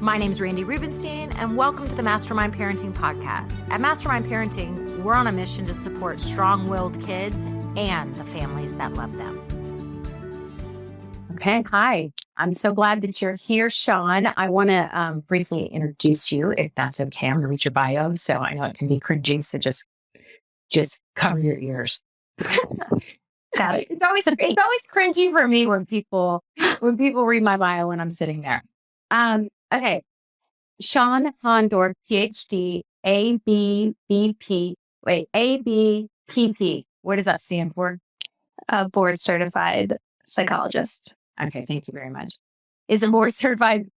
My name is Randy Rubenstein, and welcome to the Mastermind Parenting Podcast. At Mastermind Parenting, we're on a mission to support strong-willed kids and the families that love them. Okay. Hi. I'm so glad that you're here, Shawn. I want to briefly introduce you, if that's okay. I'm going to read your bio, so I know it can be cringy, so just cover your ears. It's always cringy for me when people read my bio when I'm sitting there. Okay. Shawn Hondorp, PhD, ABBP. Wait, ABPP. What does that stand for? Board certified psychologist. Okay, thank you very much. Is a board certified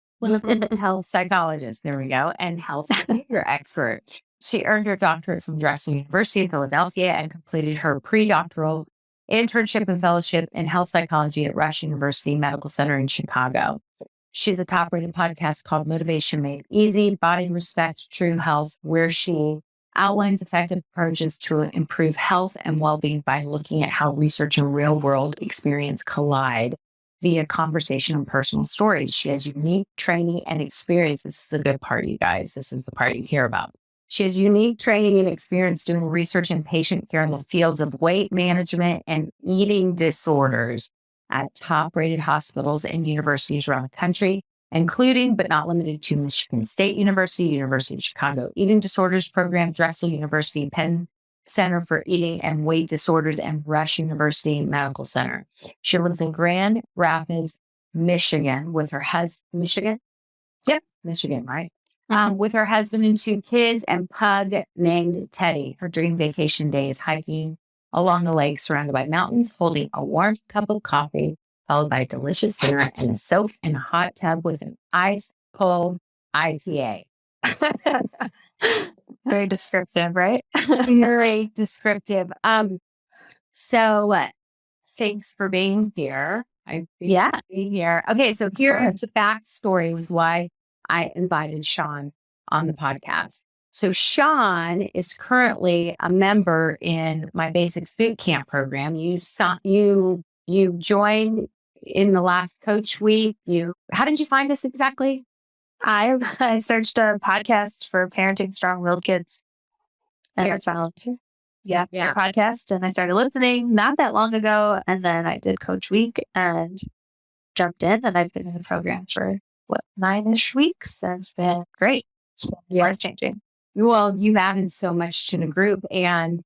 health psychologist. There we go. And health behavior expert. She earned her doctorate from Drexel University in Philadelphia and completed her pre-doctoral internship and fellowship in health psychology at Rush University Medical Center in Chicago. She's a top-rated podcast called Motivation Made Easy, Body Respect, True Health, where she outlines effective approaches to improve health and well-being by looking at how research and real-world experience collide via conversation and personal stories. She has unique training and experience. This is the good part, you guys. This is the part you hear about. She has unique training and experience doing research in patient care in the fields of weight management and eating disorders at top-rated hospitals and universities around the country, including but not limited to Michigan State University, University of Chicago Eating Disorders Program, Drexel University Penn Center for Eating and Weight Disorders, and Rush University Medical Center. She lives in Grand Rapids, Michigan, with her husband. Michigan? Yep, Michigan, right? With her husband and two kids and pug named Teddy. Her dream vacation day is hiking along the lake surrounded by mountains, holding a warm cup of coffee, followed by a delicious dinner and a soak in a hot tub with an ice-cold IPA. Very descriptive, right? Very descriptive. So thanks for being here. I appreciate being here. Okay, so here's the backstory was why I invited Shawn on the podcast. So Shawn is currently a member in my Basics Bootcamp Program. You joined in the last coach week. How did you find us exactly? I searched a podcast for parenting strong-willed kids. And I found your podcast, and I started listening not that long ago. And then I did Coach Week and jumped in, and I've been in the program for 9-ish weeks. And it's been great. It's life-changing. Well, you've added so much to the group, and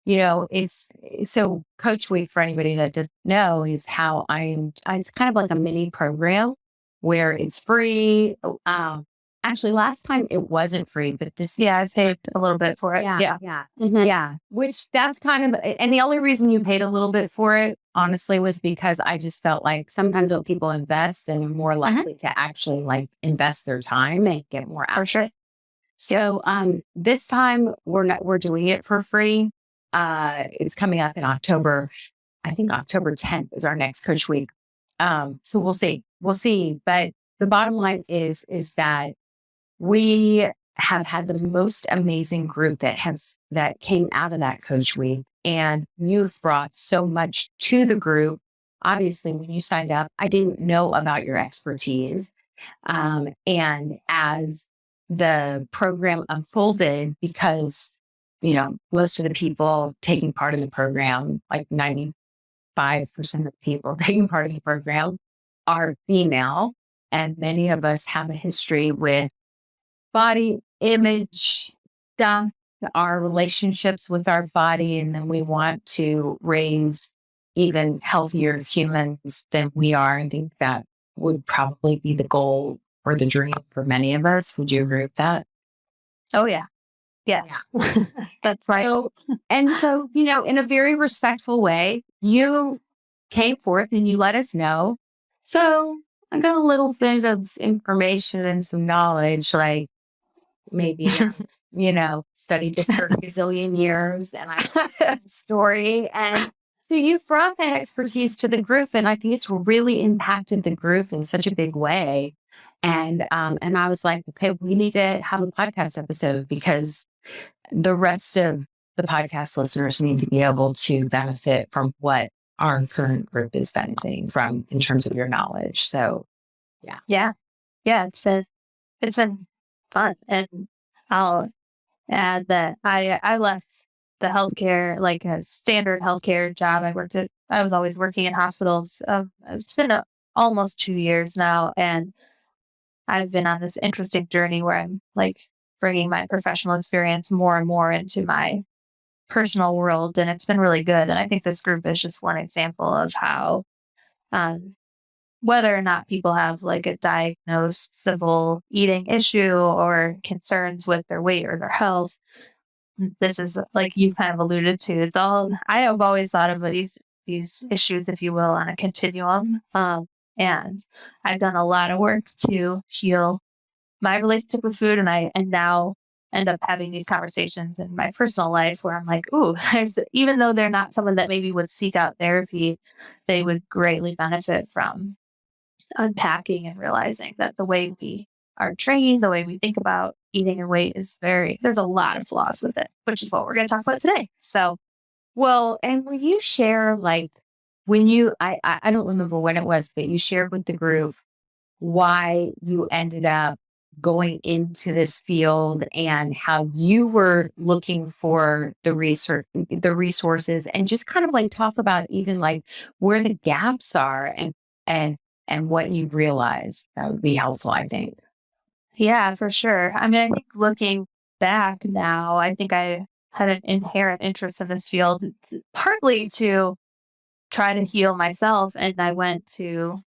it's so Coach Week, for anybody that doesn't know, is how it's kind of like a mini program where it's free. Actually, last time it wasn't free, but this I paid a little bit for it. Yeah. Mm-hmm. Yeah. Which that's kind of, and the only reason you paid a little bit for it, honestly, was because I just felt like sometimes when people invest, then they're more likely to actually invest their time and get more out. For sure. So this time we're doing it for free. It's coming up in October. I think October 10th is our next Coach Week. So we'll see. But the bottom line is that we have had the most amazing group that came out of that Coach Week, and you've brought so much to the group. Obviously, when you signed up, I didn't know about your expertise. And as the program unfolded, because, most of the people taking part in the program, like 95% of people taking part in the program are female. And many of us have a history with body image stuff, our relationships with our body. And then we want to raise even healthier humans than we are. I think that would probably be the goal or the dream for many of us. Would you agree with that? Oh, yeah. Yeah. That's right. So, in a very respectful way, you came forth and you let us know. So I got a little bit of information and some knowledge, like maybe, studied this for a gazillion years, and I have a story. And so you've brought that expertise to the group, and I think it's really impacted the group in such a big way. And I was like, okay, we need to have a podcast episode because the rest of the podcast listeners need to be able to benefit from what our current group is benefiting from in terms of your knowledge. So, yeah, it's been it's been fun. And I'll add that I left the healthcare, like a standard healthcare job. I was always working in hospitals. It's been almost 2 years now. And I've been on this interesting journey where I'm like bringing my professional experience more and more into my personal world. And it's been really good. And I think this group is just one example of how, um, whether or not people have like a diagnosable eating issue or concerns with their weight or their health, this is like you kind of alluded to. It's all I have always thought of these issues, if you will, on a continuum. And I've done a lot of work to heal my relationship with food, and I now end up having these conversations in my personal life where I'm like, ooh, even though they're not someone that maybe would seek out therapy, they would greatly benefit from unpacking and realizing that the way we are trained, the way we think about eating and weight there's a lot of flaws with it, which is what we're going to talk about today. So, Well, and will you share like I don't remember when it was, but you shared with the group why you ended up going into this field and how you were looking for the resources, and just kind of like talk about even like where the gaps are and what you realized. That would be helpful, I think. yeah, for sure. I mean, I think looking back now, I think I had an inherent interest in this field, partly to try to heal myself. And I went to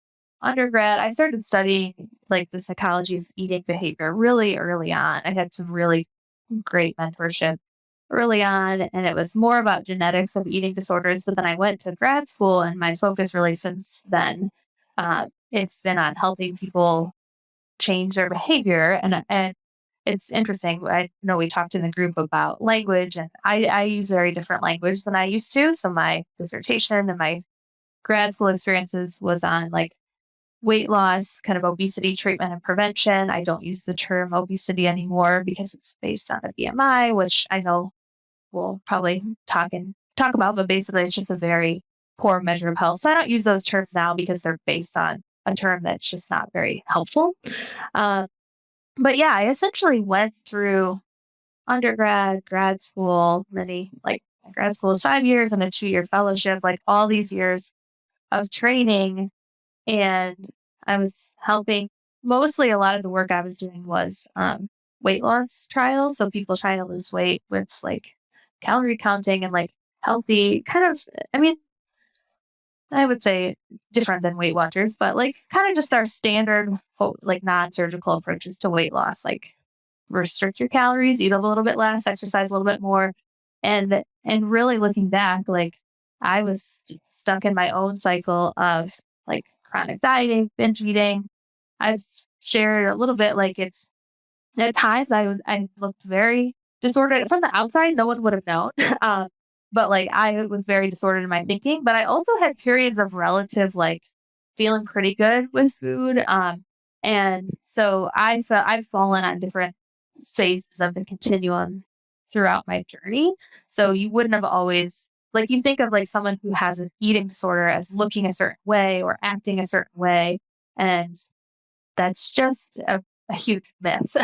undergrad. I started studying like the psychology of eating behavior really early on. I had some really great mentorship early on, and it was more about genetics of eating disorders. But then I went to grad school, and my focus really since then, it's been on helping people change their behavior. And it's interesting. I know we talked in the group about language, and I use very different language than I used to. So my dissertation and my grad school experiences was on like weight loss, kind of obesity treatment and prevention. I don't use the term obesity anymore because it's based on a BMI, which I know we'll probably talk about, but basically it's just a very poor measure of health. So I don't use those terms now because they're based on a term that's just not very helpful. But yeah, I essentially went through undergrad, grad school, grad school is 5 years and a 2-year fellowship, like all these years of training. And I was helping, mostly a lot of the work I was doing was weight loss trials. So people trying to lose weight with like calorie counting and like healthy kind of, I mean, I would say different than Weight Watchers, but like kind of just our standard, like non-surgical approaches to weight loss, like restrict your calories, eat a little bit less, exercise a little bit more. And really looking back, like I was stuck in my own cycle of like chronic dieting, binge eating. I've shared a little bit, like it's at times I looked very disordered from the outside. No one would have known. But like I was very disordered in my thinking, but I also had periods of relative like feeling pretty good with food. And so I've fallen on different phases of the continuum throughout my journey. So you wouldn't have always, like you think of like someone who has an eating disorder as looking a certain way or acting a certain way. And that's just a huge myth.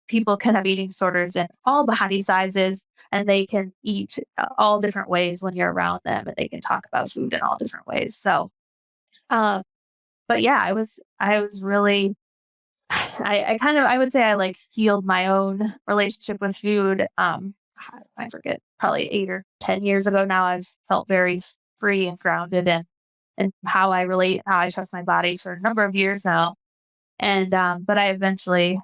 People can have eating disorders in all body sizes, and they can eat all different ways when you're around them, and they can talk about food in all different ways. So, but yeah, I was really, I would say I like healed my own relationship with food. I forget, probably 8 or 10 years ago now, I've felt very free and grounded in how I relate, how I trust my body for a number of years now. And, but I eventually,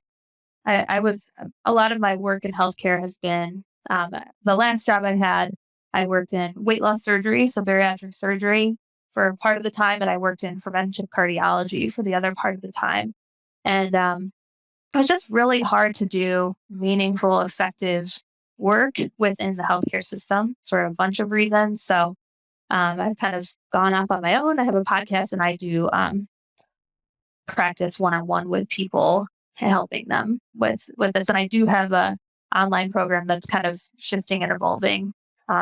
I was, a lot of my work in healthcare has been, the last job I had, I worked in weight loss surgery, so bariatric surgery for part of the time, and I worked in preventive cardiology for the other part of the time. And it was just really hard to do meaningful, effective work within the healthcare system for a bunch of reasons. So I've kind of gone off on my own. I have a podcast, and I do practice one-on-one with people, helping them with this. And I do have a online program that's kind of shifting and evolving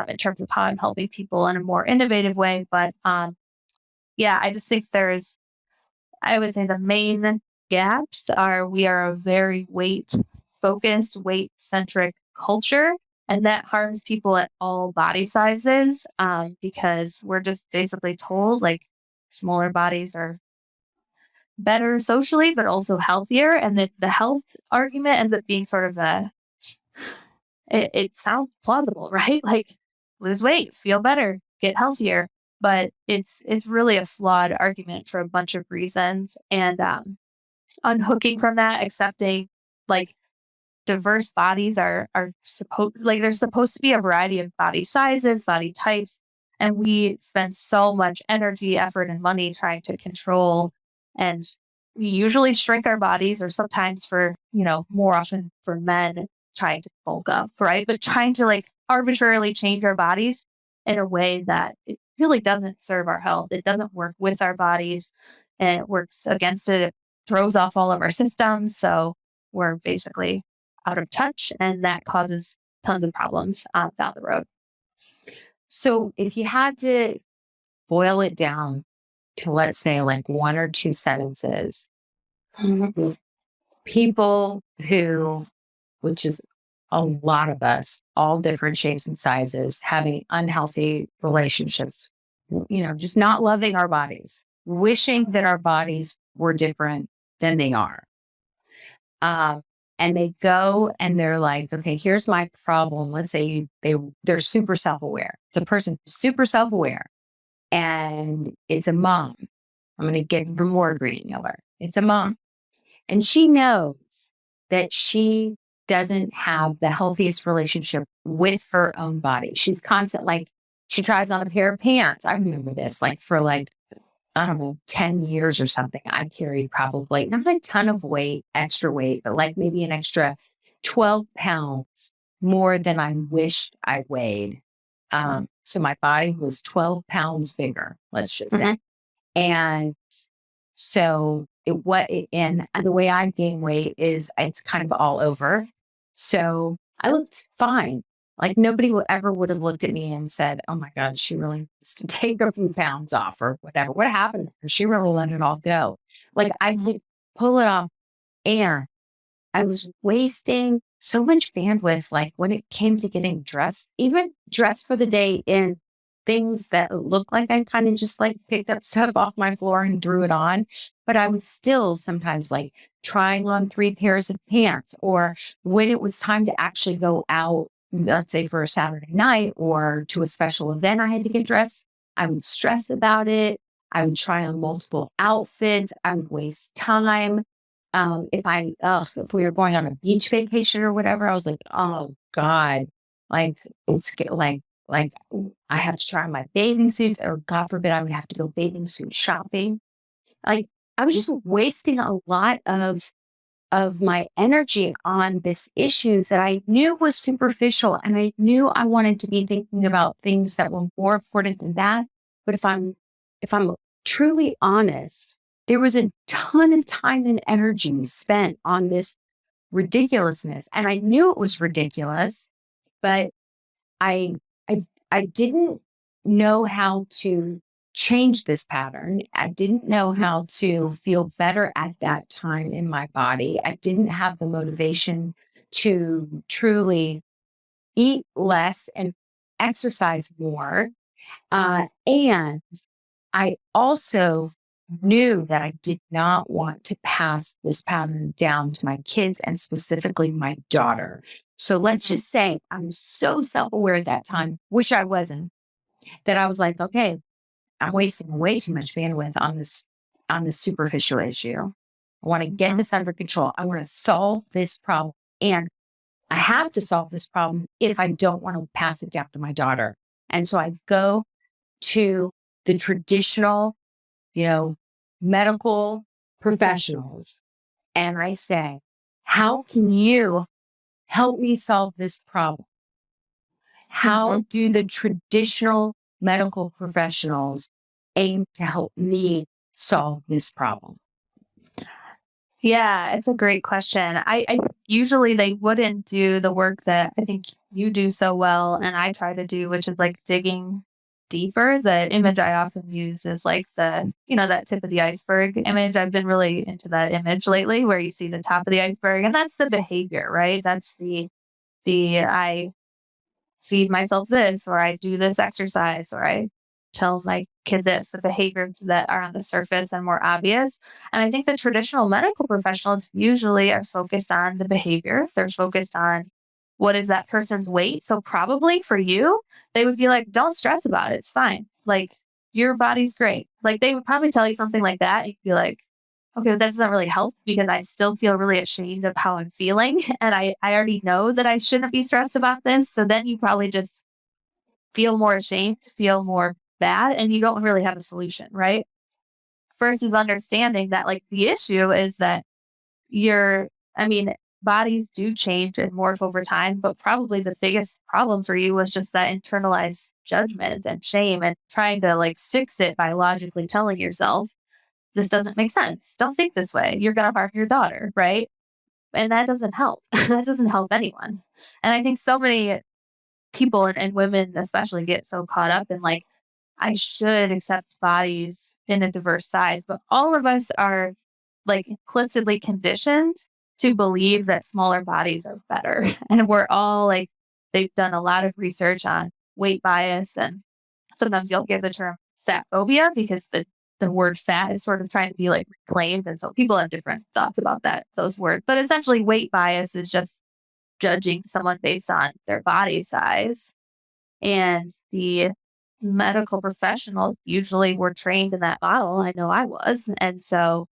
in terms of how I'm helping people in a more innovative way. But yeah, I just think I would say the main gaps are we are a very weight focused, weight centric culture. And that harms people at all body sizes because we're just basically told like smaller bodies are better socially, but also healthier. And that the health argument ends up being sort of it sounds plausible, right? Like lose weight, feel better, get healthier. But it's really a flawed argument for a bunch of reasons. And unhooking from that, accepting like diverse bodies are supposed like there's supposed to be a variety of body sizes, body types, and we spend so much energy, effort, and money trying to control. And we usually shrink our bodies, or sometimes for more often for men trying to bulk up, right? But trying to like arbitrarily change our bodies in a way that it really doesn't serve our health. It doesn't work with our bodies, and it works against it. It throws off all of our systems. So we're basically out of touch, and that causes tons of problems down the road. So if you had to boil it down to, let's say, like 1 or 2 sentences, people who, which is a lot of us, all different shapes and sizes, having unhealthy relationships, just not loving our bodies, wishing that our bodies were different than they are. And they go and they're like, okay, here's my problem. Let's say they're super self-aware. It's a person who's super self-aware, and it's a mom. I'm going to get more granular. It's a mom, and she knows that she doesn't have the healthiest relationship with her own body. She's constant, like she tries on a pair of pants. I remember this, like for like, I don't know, 10 years or something. I carried probably not a ton of weight, extra weight, but like maybe an extra 12 pounds more than I wished I weighed. So my body was 12 pounds bigger, let's just say. And so and the way I gain weight is it's kind of all over. So I looked fine. Like nobody would have looked at me and said, oh my God, she really needs to take a few pounds off or whatever. What happened to her? She really let it all go. Like I could pull it off, and I was wasting so much bandwidth. Like when it came to getting dressed, even dressed for the day in things that looked like I kind of just like picked up stuff off my floor and threw it on. But I was still sometimes like trying on 3 pairs of pants, or when it was time to actually go out, let's say for a Saturday night or to a special event, I had to get dressed. I would stress about it. I would try on multiple outfits. I would waste time. If we were going on a beach vacation or whatever, I was like, oh God, like it's like I have to try on my bathing suits, or God forbid, I would have to go bathing suit shopping. Like I was just wasting a lot of my energy on this issue that I knew was superficial, and I knew I wanted to be thinking about things that were more important than that. But if I'm truly honest, there was a ton of time and energy spent on this ridiculousness, and I knew it was ridiculous, but I didn't know how to change this pattern. I didn't know how to feel better at that time in my body. I didn't have the motivation to truly eat less and exercise more. And I also knew that I did not want to pass this pattern down to my kids, and specifically my daughter. So let's just say I'm so self-aware at that time, which I wasn't, that I was like, okay, I'm wasting way too much bandwidth on this superficial issue. I want to get this under control. I want to solve this problem. And I have to solve this problem if I don't want to pass it down to my daughter. And so I go to the traditional, medical professionals, and I say, how can you help me solve this problem? How do the traditional medical professionals aim to help me solve this problem? Yeah, it's a great question. I usually they wouldn't do the work that I think you do so well, and I try to do, which is like digging deeper, the image I often use is like the, that tip of the iceberg image. I've been really into that image lately where you see the top of the iceberg, and that's the behavior, right? That's the I feed myself this, or I do this exercise, or I tell my kid this, the behaviors that are on the surface and more obvious. And I think the traditional medical professionals usually are focused on the behavior. They're focused on what is that person's weight. So probably for you, they would be like, don't stress about it. It's fine. Like, your body's great. Like, they would probably tell you something like that. You'd be like, okay, that doesn't really help because I still feel really ashamed of how I'm feeling. And I already know that I shouldn't be stressed about this. So then you probably just feel more ashamed, feel more bad, and you don't really have a solution, right? Versus understanding that like the issue is that bodies do change and morph over time, but probably the biggest problem for you was just that internalized judgment and shame and trying to like fix it by logically telling yourself, this doesn't make sense. Don't think this way. You're going to harm your daughter, right? And that doesn't help. That doesn't help anyone. And I think so many people and women especially get so caught up in like, I should accept bodies in a diverse size, but all of us are like implicitly conditioned to believe that smaller bodies are better. And we're all like, they've done a lot of research on weight bias, and sometimes you'll hear the term fat phobia because the word fat is sort of trying to be like reclaimed. And so people have different thoughts about those words. But essentially weight bias is just judging someone based on their body size. And the medical professionals usually were trained in that model. I know I was. And so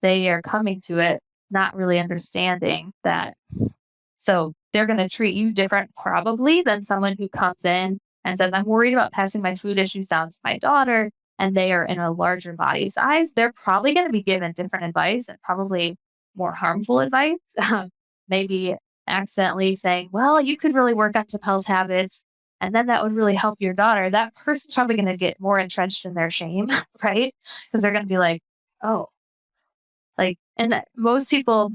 they are coming to it not really understanding that. So they're going to treat you different probably than someone who comes in and says, I'm worried about passing my food issues down to my daughter, and they are in a larger body size. They're probably going to be given different advice and probably more harmful advice. Maybe accidentally saying, well, you could really work on some health habits, and then that would really help your daughter. That person's probably going to get more entrenched in their shame, right? Because they're going to be like, oh, like, and most people,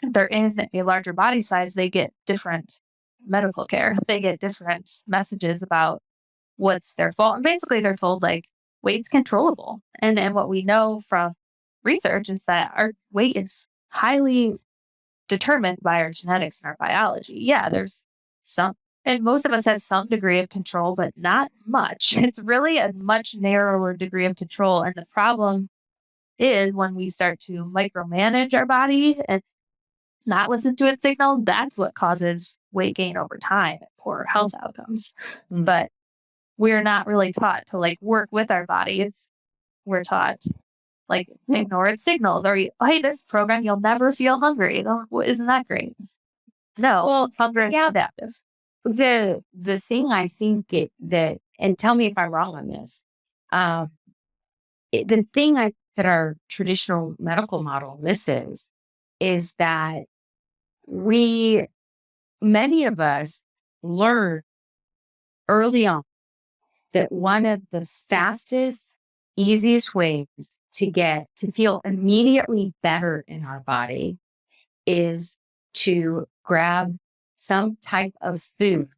if they're in a larger body size, they get different medical care. They get different messages about what's their fault. And basically they're told like weight's controllable. And what we know from research is that our weight is highly determined by our genetics and our biology. Yeah, there's some, and most of us have some degree of control, but not much. It's really a much narrower degree of control. And the problem is when we start to micromanage our body and not listen to its signals, that's what causes weight gain over time and poor health outcomes. But we're not really taught to like work with our bodies. We're taught like ignore its signals, or hey, this program, you'll never feel hungry. Isn't that great? No, well, hunger is adaptive. The thing I think that, and tell me if I'm wrong on this, the thing that our traditional medical model misses is that many of us learn early on that one of the fastest, easiest ways to feel immediately better in our body is to grab some type of food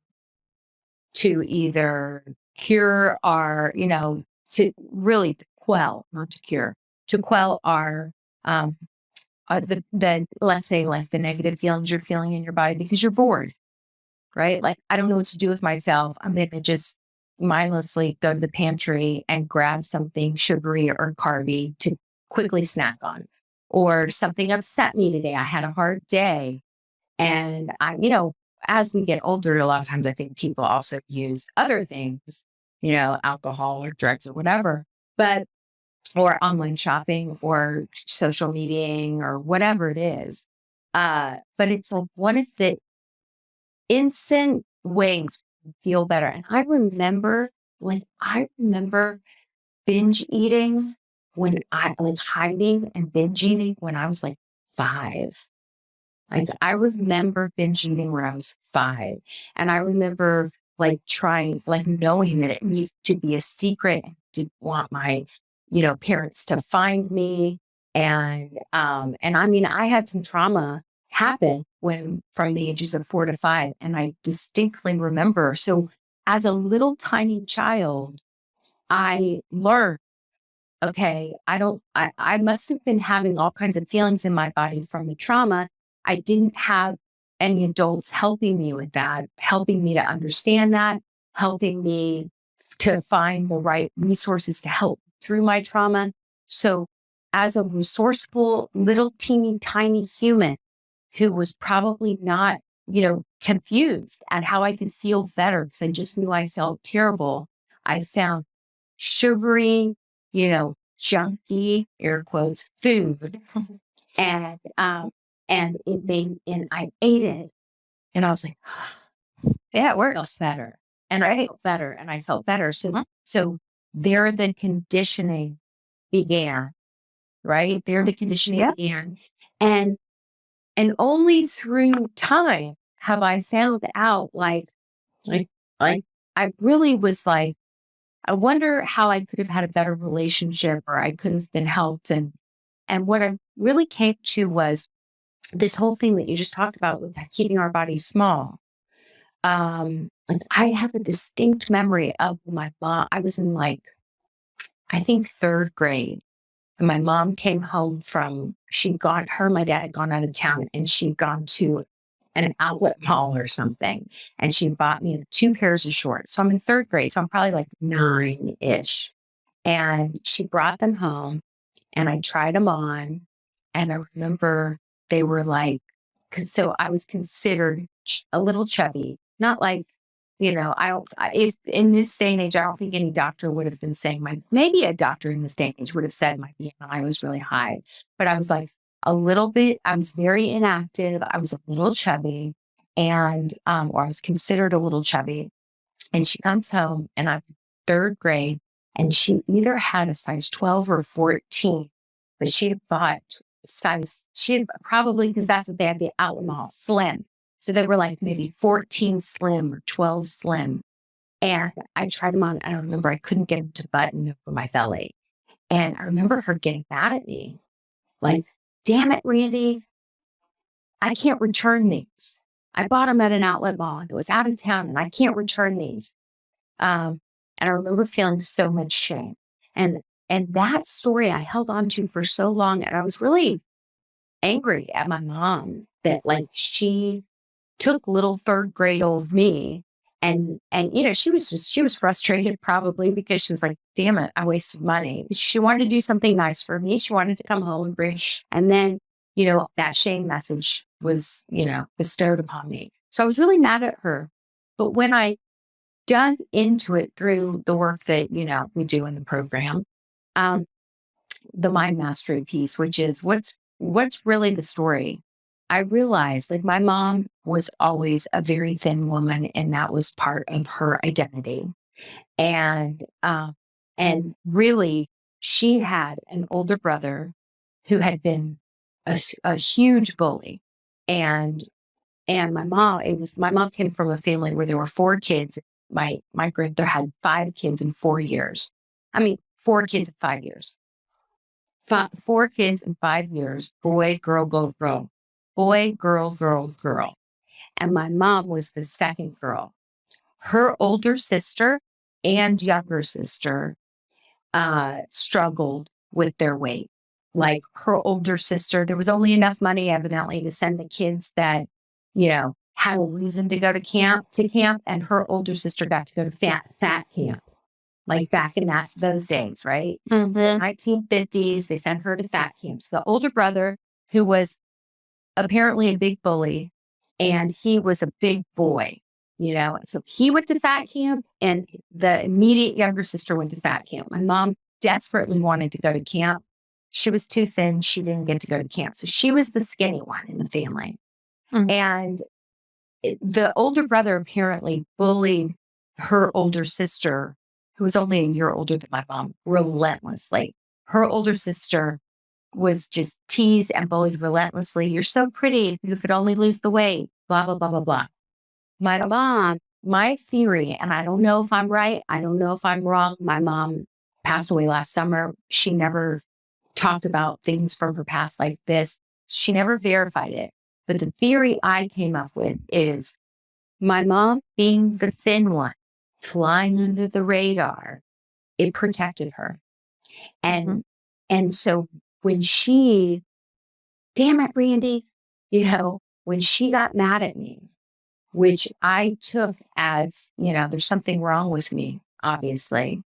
to either cure our, to really quell, not to cure, to quell our, let's say like the negative feelings you're feeling in your body because you're bored, right? Like, I don't know what to do with myself. I'm going to just mindlessly go to the pantry and grab something sugary or carby to quickly snack on, or something upset me today. I had a hard day. And as we get older, a lot of times I think people also use other things, alcohol or drugs or whatever, or online shopping or social media or whatever it is. But it's like one of the instant ways to feel better. And I remember binge eating hiding and binge eating when I was like 5. Like, I remember binge eating when I was 5. And I remember like trying, like knowing that it needed to be a secret and didn't want my, parents to find me. And I had some trauma happen from the ages of 4 to 5. And I distinctly remember. So as a little tiny child, I learned, okay, I must have been having all kinds of feelings in my body from the trauma. I didn't have any adults helping me with that, helping me to understand that, helping me to find the right resources to help through my trauma. So as a resourceful, little teeny tiny human who was probably not, confused at how I could feel better because I just knew I felt terrible. I found sugary, junky, air quotes, food. And I ate it. And I was like, Yeah, it I felt works. better. And I felt better and I felt better. So there the conditioning began, right? There the conditioning Yeah. began. And only through time have I found out like I really was like, I wonder how I could have had a better relationship or I could have been helped. And what I really came to was this whole thing that you just talked about with keeping our bodies small. And I have a distinct memory of my mom. I was in I think third grade. And my mom came home my dad had gone out of town and she'd gone to an outlet mall or something. And she bought me 2 pairs of shorts. So I'm in third grade. So I'm probably like 9-ish. And she brought them home and I tried them on. And I remember they were so I was considered a little chubby, not like, in this day and age, I don't think any doctor would have been saying maybe a doctor in this day and age would have said my BMI was really high, but I was like a little bit, I was very inactive. I was a little chubby or I was considered a little chubby. And she comes home and I'm third grade and she either had a size 12 or 14, but she had bought probably because that's what they had the outlet mall, slim. So they were like maybe 14 slim or 12 slim. And I tried them on and I remember I couldn't get them to button over my belly. And I remember her getting mad at me. Like, damn it, Randy, I can't return these. I bought them at an outlet mall and it was out of town and I can't return these. And I remember feeling so much shame. And that story I held on to for so long. And I was really angry at my mom that she took little third grade old me and she was frustrated probably because she was like, damn it, I wasted money. She wanted to do something nice for me. She wanted to come home and bring, and then, that shame message was, bestowed upon me. So I was really mad at her. But when I dug into it through the work that, we do in the program, the mind mastery piece, which is what's really the story. I realized my mom was always a very thin woman and that was part of her identity. And really she had an older brother who had been a huge bully. And my mom came from a family where there were 4 kids. My grandmother had 5 kids in 4 years. 4 kids in 5 years. 4 kids in 5 years, boy, girl, girl. Boy, girl, girl, girl. And my mom was the second girl. Her older sister and younger sister struggled with their weight. Like her older sister, there was only enough money evidently to send the kids that, had a reason to go to camp, and her older sister got to go to fat camp. Like back in those days, right? Mm-hmm. 1950s, they sent her to fat camps. The older brother, who was apparently a big bully, and he was a big boy, so he went to fat camp and the immediate younger sister went to fat camp. My mom desperately wanted to go to camp. She was too thin. She didn't get to go to camp. So she was the skinny one in the family. Mm-hmm. And the older brother apparently bullied her older sister, who was only a year older than my mom, relentlessly. Her older sister was just teased and bullied relentlessly. You're so pretty. You could only lose the weight, blah, blah, blah, blah, blah. My mom, my theory, and I don't know if I'm right. I don't know if I'm wrong. My mom passed away last summer. She never talked about things from her past like this. She never verified it. But the theory I came up with is my mom being the thin one, flying under the radar, it protected her. And so when she, damn it, Randy, when she got mad at me, which I took as, there's something wrong with me, obviously.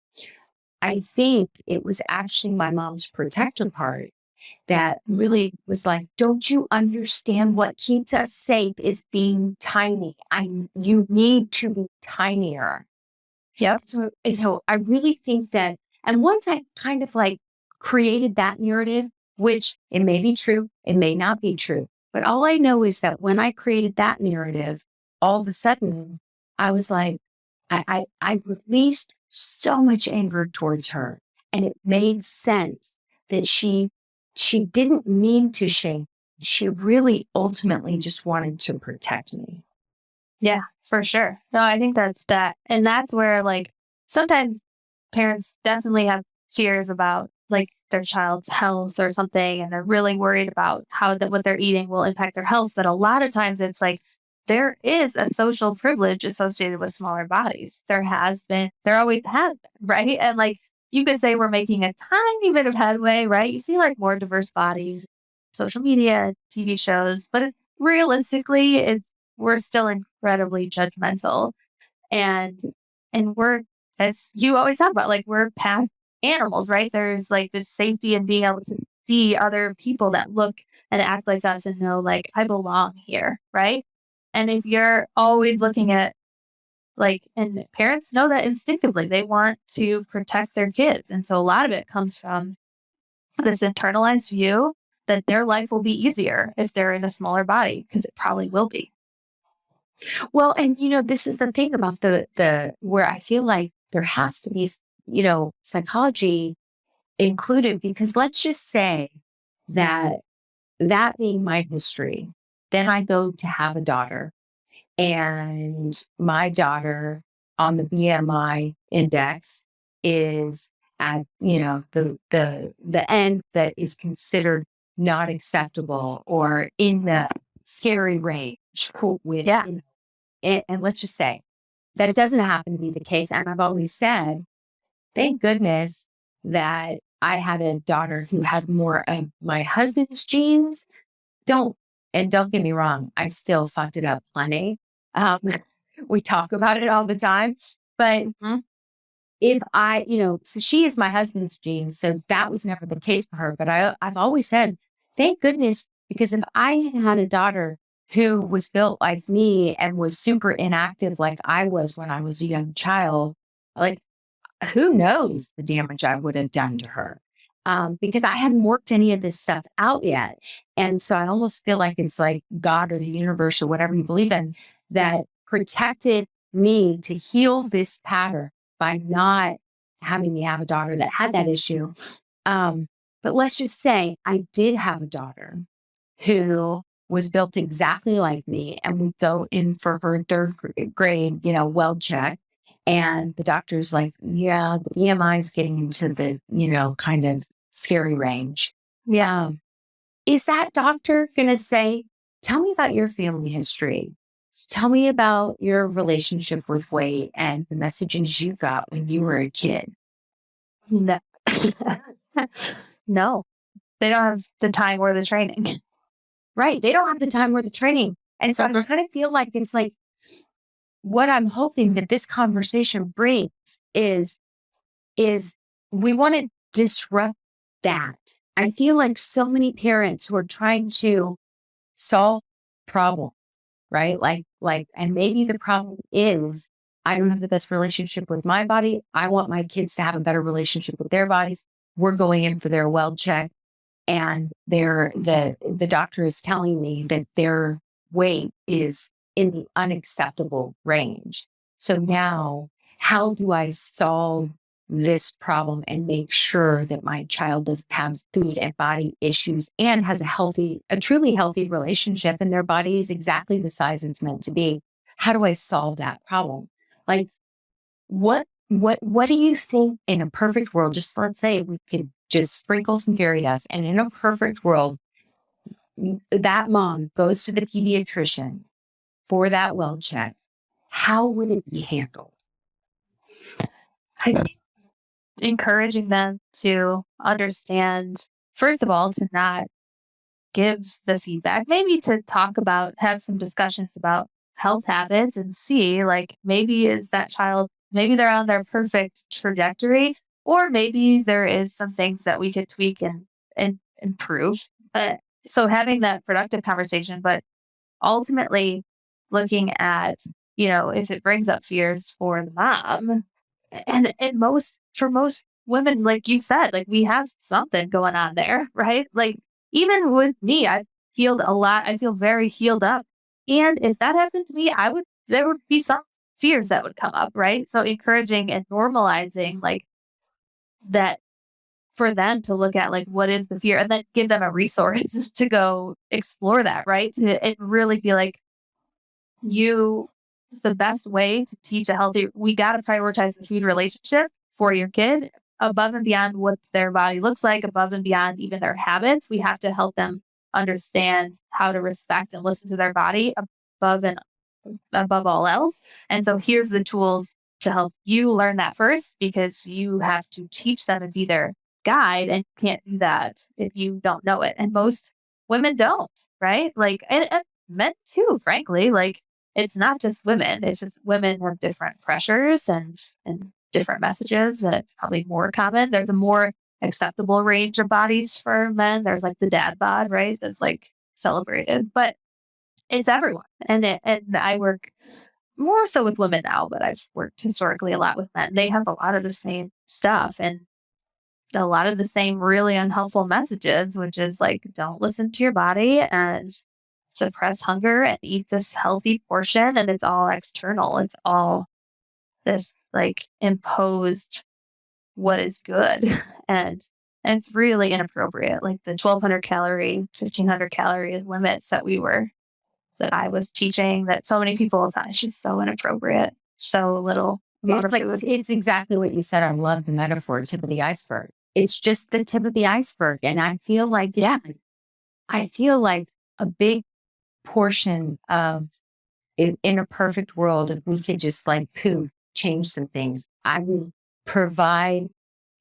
I think it was actually my mom's protective part that really was like, don't you understand what keeps us safe is being tiny? You need to be tinier. Yep. So I really think that, and once I kind of like created that narrative, which it may be true, it may not be true, but all I know is that when I created that narrative, all of a sudden I was like, I released so much anger towards her, and it made sense that she didn't mean to shame. She really ultimately just wanted to protect me. Yeah, for sure. No, I think that's that. And that's where like sometimes parents definitely have fears about like their child's health or something, and they're really worried about how what they're eating will impact their health. But a lot of times it's like there is a social privilege associated with smaller bodies. There always has been, right? And like you could say we're making a tiny bit of headway, right? You see like more diverse bodies, social media, TV shows, but realistically, we're still incredibly judgmental. And we're, as you always talk about, like we're pack animals, right? There's like this safety in being able to see other people that look and act like us and know like I belong here, right? And if you're always looking at like, and parents know that instinctively, they want to protect their kids. And so a lot of it comes from this internalized view that their life will be easier if they're in a smaller body, because it probably will be. Well, and this is the thing about the where I feel like there has to be, psychology included, because let's just say that being my history, then I go to have a daughter, and my daughter on the BMI index is at, the end that is considered not acceptable or in the scary range with, and let's just say that it doesn't happen to be the case. And I've always said, thank goodness that I had a daughter who had more of my husband's genes. Don't get me wrong, I still fucked it up plenty. We talk about it all the time, but if so she is my husband's genes, so that was never the case for her. But I've always said, thank goodness, because if I had a daughter who was built like me and was super inactive like I was when I was a young child, like who knows the damage I would have done to her. Because I hadn't worked any of this stuff out yet. And so I almost feel like it's like God or the universe or whatever you believe in that protected me to heal this pattern by not having me have a daughter that had that issue. But let's just say I did have a daughter who was built exactly like me, and we go in for her third grade, well check. And the doctor's like, yeah, the BMI is getting into the, kind of scary range. Yeah. Is that doctor going to say, tell me about your family history? Tell me about your relationship with weight and the messages you got when you were a kid? No. No. They don't have the time or the training. Right. They don't have the time or the training. And so I kind of feel like it's like, what I'm hoping that this conversation brings is we want to disrupt that. I feel like so many parents who are trying to solve problems, right? Like, and maybe the problem is I don't have the best relationship with my body. I want my kids to have a better relationship with their bodies. We're going in for their well check, and the doctor is telling me that their weight is in the unacceptable range. So now, how do I solve this problem and make sure that my child doesn't have food and body issues and has a truly healthy relationship, and their body is exactly the size it's meant to be? How do I solve that problem? Like, what do you think in a perfect world? Just let's say we could just sprinkle some fairy dust, and in a perfect world, that mom goes to the pediatrician for that well check. How would it be handled? encouraging them to understand, first of all, to not give the feedback, maybe to talk about, have some discussions about health habits and see, like, maybe is that child, maybe they're on their perfect trajectory, or maybe there is some things that we could tweak and improve. So having that productive conversation, but ultimately looking at, if it brings up fears for the mom, and for most women, like you said, like we have something going on there, right? Like even with me, I've healed a lot. I feel very healed up. And if that happened to me, there would be some fears that would come up, right? So encouraging and normalizing like that for them to look at like what is the fear and then give them a resource to go explore that, right? And really be like, the best way to teach we got to prioritize the food relationship for your kid above and beyond what their body looks like, above and beyond even their habits. We have to help them understand how to respect and listen to their body above all else. And so here's the tools to help you learn that first, because you have to teach them and be their guide, and you can't do that if you don't know it. And most women don't, right? Like, and men too, frankly. Like, it's not just women. It's just women have different pressures and different messages, and it's probably more common. There's a more acceptable range of bodies for men. There's like the dad bod, right? That's like celebrated, but it's everyone. And I work more so with women now, but I've worked historically a lot with men. They have a lot of the same stuff and a lot of the same really unhelpful messages, which is like, don't listen to your body and suppress hunger and eat this healthy portion. And it's all external. It's all this like imposed what is good. And it's really inappropriate. Like the 1,200 calorie, 1,500 calorie limits that I was teaching, that so many people thought it's just so inappropriate. So little. It's exactly what you said. I love the metaphor, tip of the iceberg. It's just the tip of the iceberg. And I feel like, a big portion of in a perfect world, if we could just like change some things, I would provide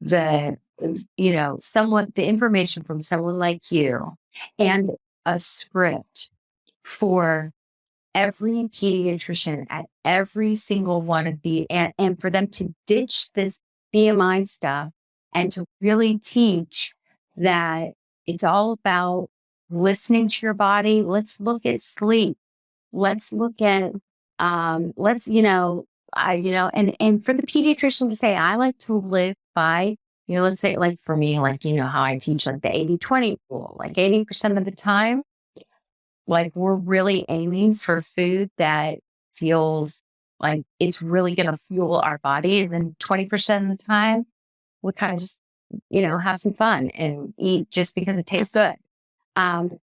the information from someone like you and a script for every pediatrician at every single one of and for them to ditch this BMI stuff and to really teach that it's all about listening to your body. Let's look at sleep. Let's look at, and for the pediatrician to say, I like to live by, let's say like for me, like, how I teach like the 80-20 rule, like 80% of the time, like we're really aiming for food that feels like it's really going to fuel our body. And then 20% of the time, we kind of just, have some fun and eat just because it tastes good. And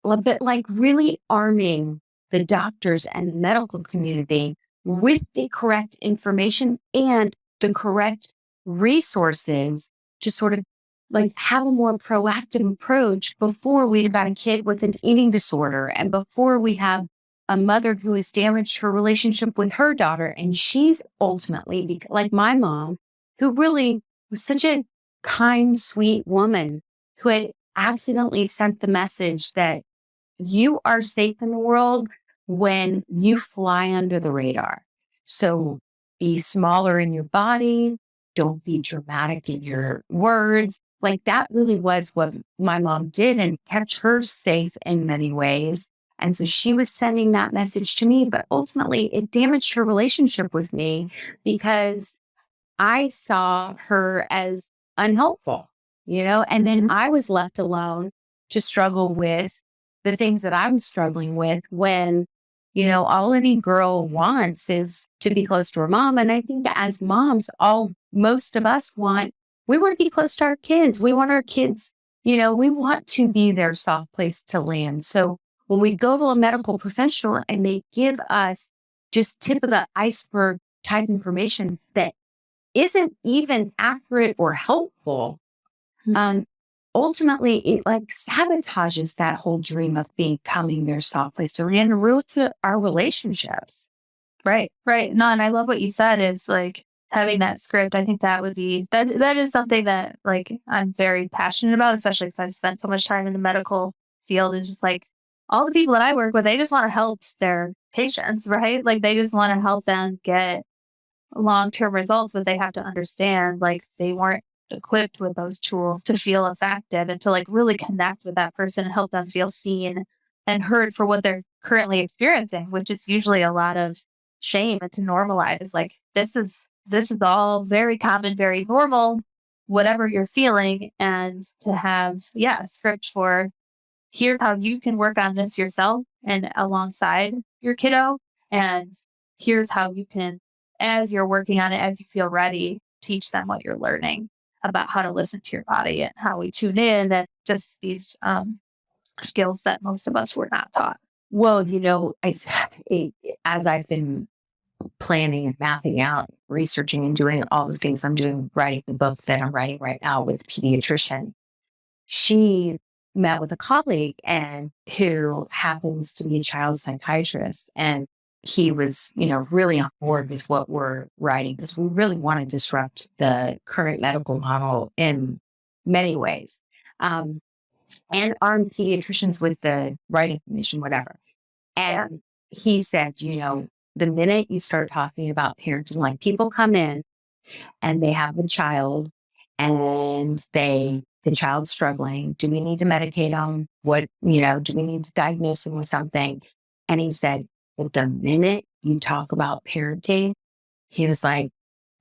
a bit like really arming the doctors and medical community with the correct information and the correct resources to sort of like have a more proactive approach before we've got a kid with an eating disorder and before we have a mother who has damaged her relationship with her daughter. And she's ultimately, like my mom, who really was such a kind, sweet woman who had accidentally sent the message that you are safe in the world when you fly under the radar. So be smaller in your body. Don't be dramatic in your words. Like that really was what my mom did and kept her safe in many ways. And so she was sending that message to me, but ultimately it damaged her relationship with me because I saw her as unhelpful, and then I was left alone to struggle with the things that I'm struggling with when, all any girl wants is to be close to her mom. And I think as moms, most of us we want to be close to our kids. We want our kids, we want to be their soft place to land. So when we go to a medical professional and they give us just tip of the iceberg type information that isn't even accurate or helpful, ultimately it like sabotages that whole dream of becoming their soft place to land and roots to our relationships. Right. No, and I love what you said is like having that script, I think that would be, that is something that like I'm very passionate about, especially because I've spent so much time in the medical field. Is just like all the people that I work with, they just want to help their patients, right? Like they just want to help them get long-term results, but they have to understand like they weren't equipped with those tools to feel effective and to like really connect with that person and help them feel seen and heard for what they're currently experiencing, which is usually a lot of shame, and to normalize like this is all very common, very normal, whatever you're feeling, and to have a script for here's how you can work on this yourself and alongside your kiddo, and here's how you can, as you're working on it, as you feel ready, teach them what you're learning about how to listen to your body and how we tune in, and just these skills that most of us were not taught. Well, as I've been planning and mapping out, researching and doing all the things I'm doing, writing the book that I'm writing right now with a pediatrician, she met with a colleague and who happens to be a child psychiatrist. And he was, really on board with what we're writing because we really want to disrupt the current medical model in many ways. And arm pediatricians with the writing commission, whatever. And he said, the minute you start talking about parenting, like people come in and they have a child and the child's struggling. Do we need to medicate them? Do we need to diagnose them with something? And he said, but the minute you talk about parenting, he was like,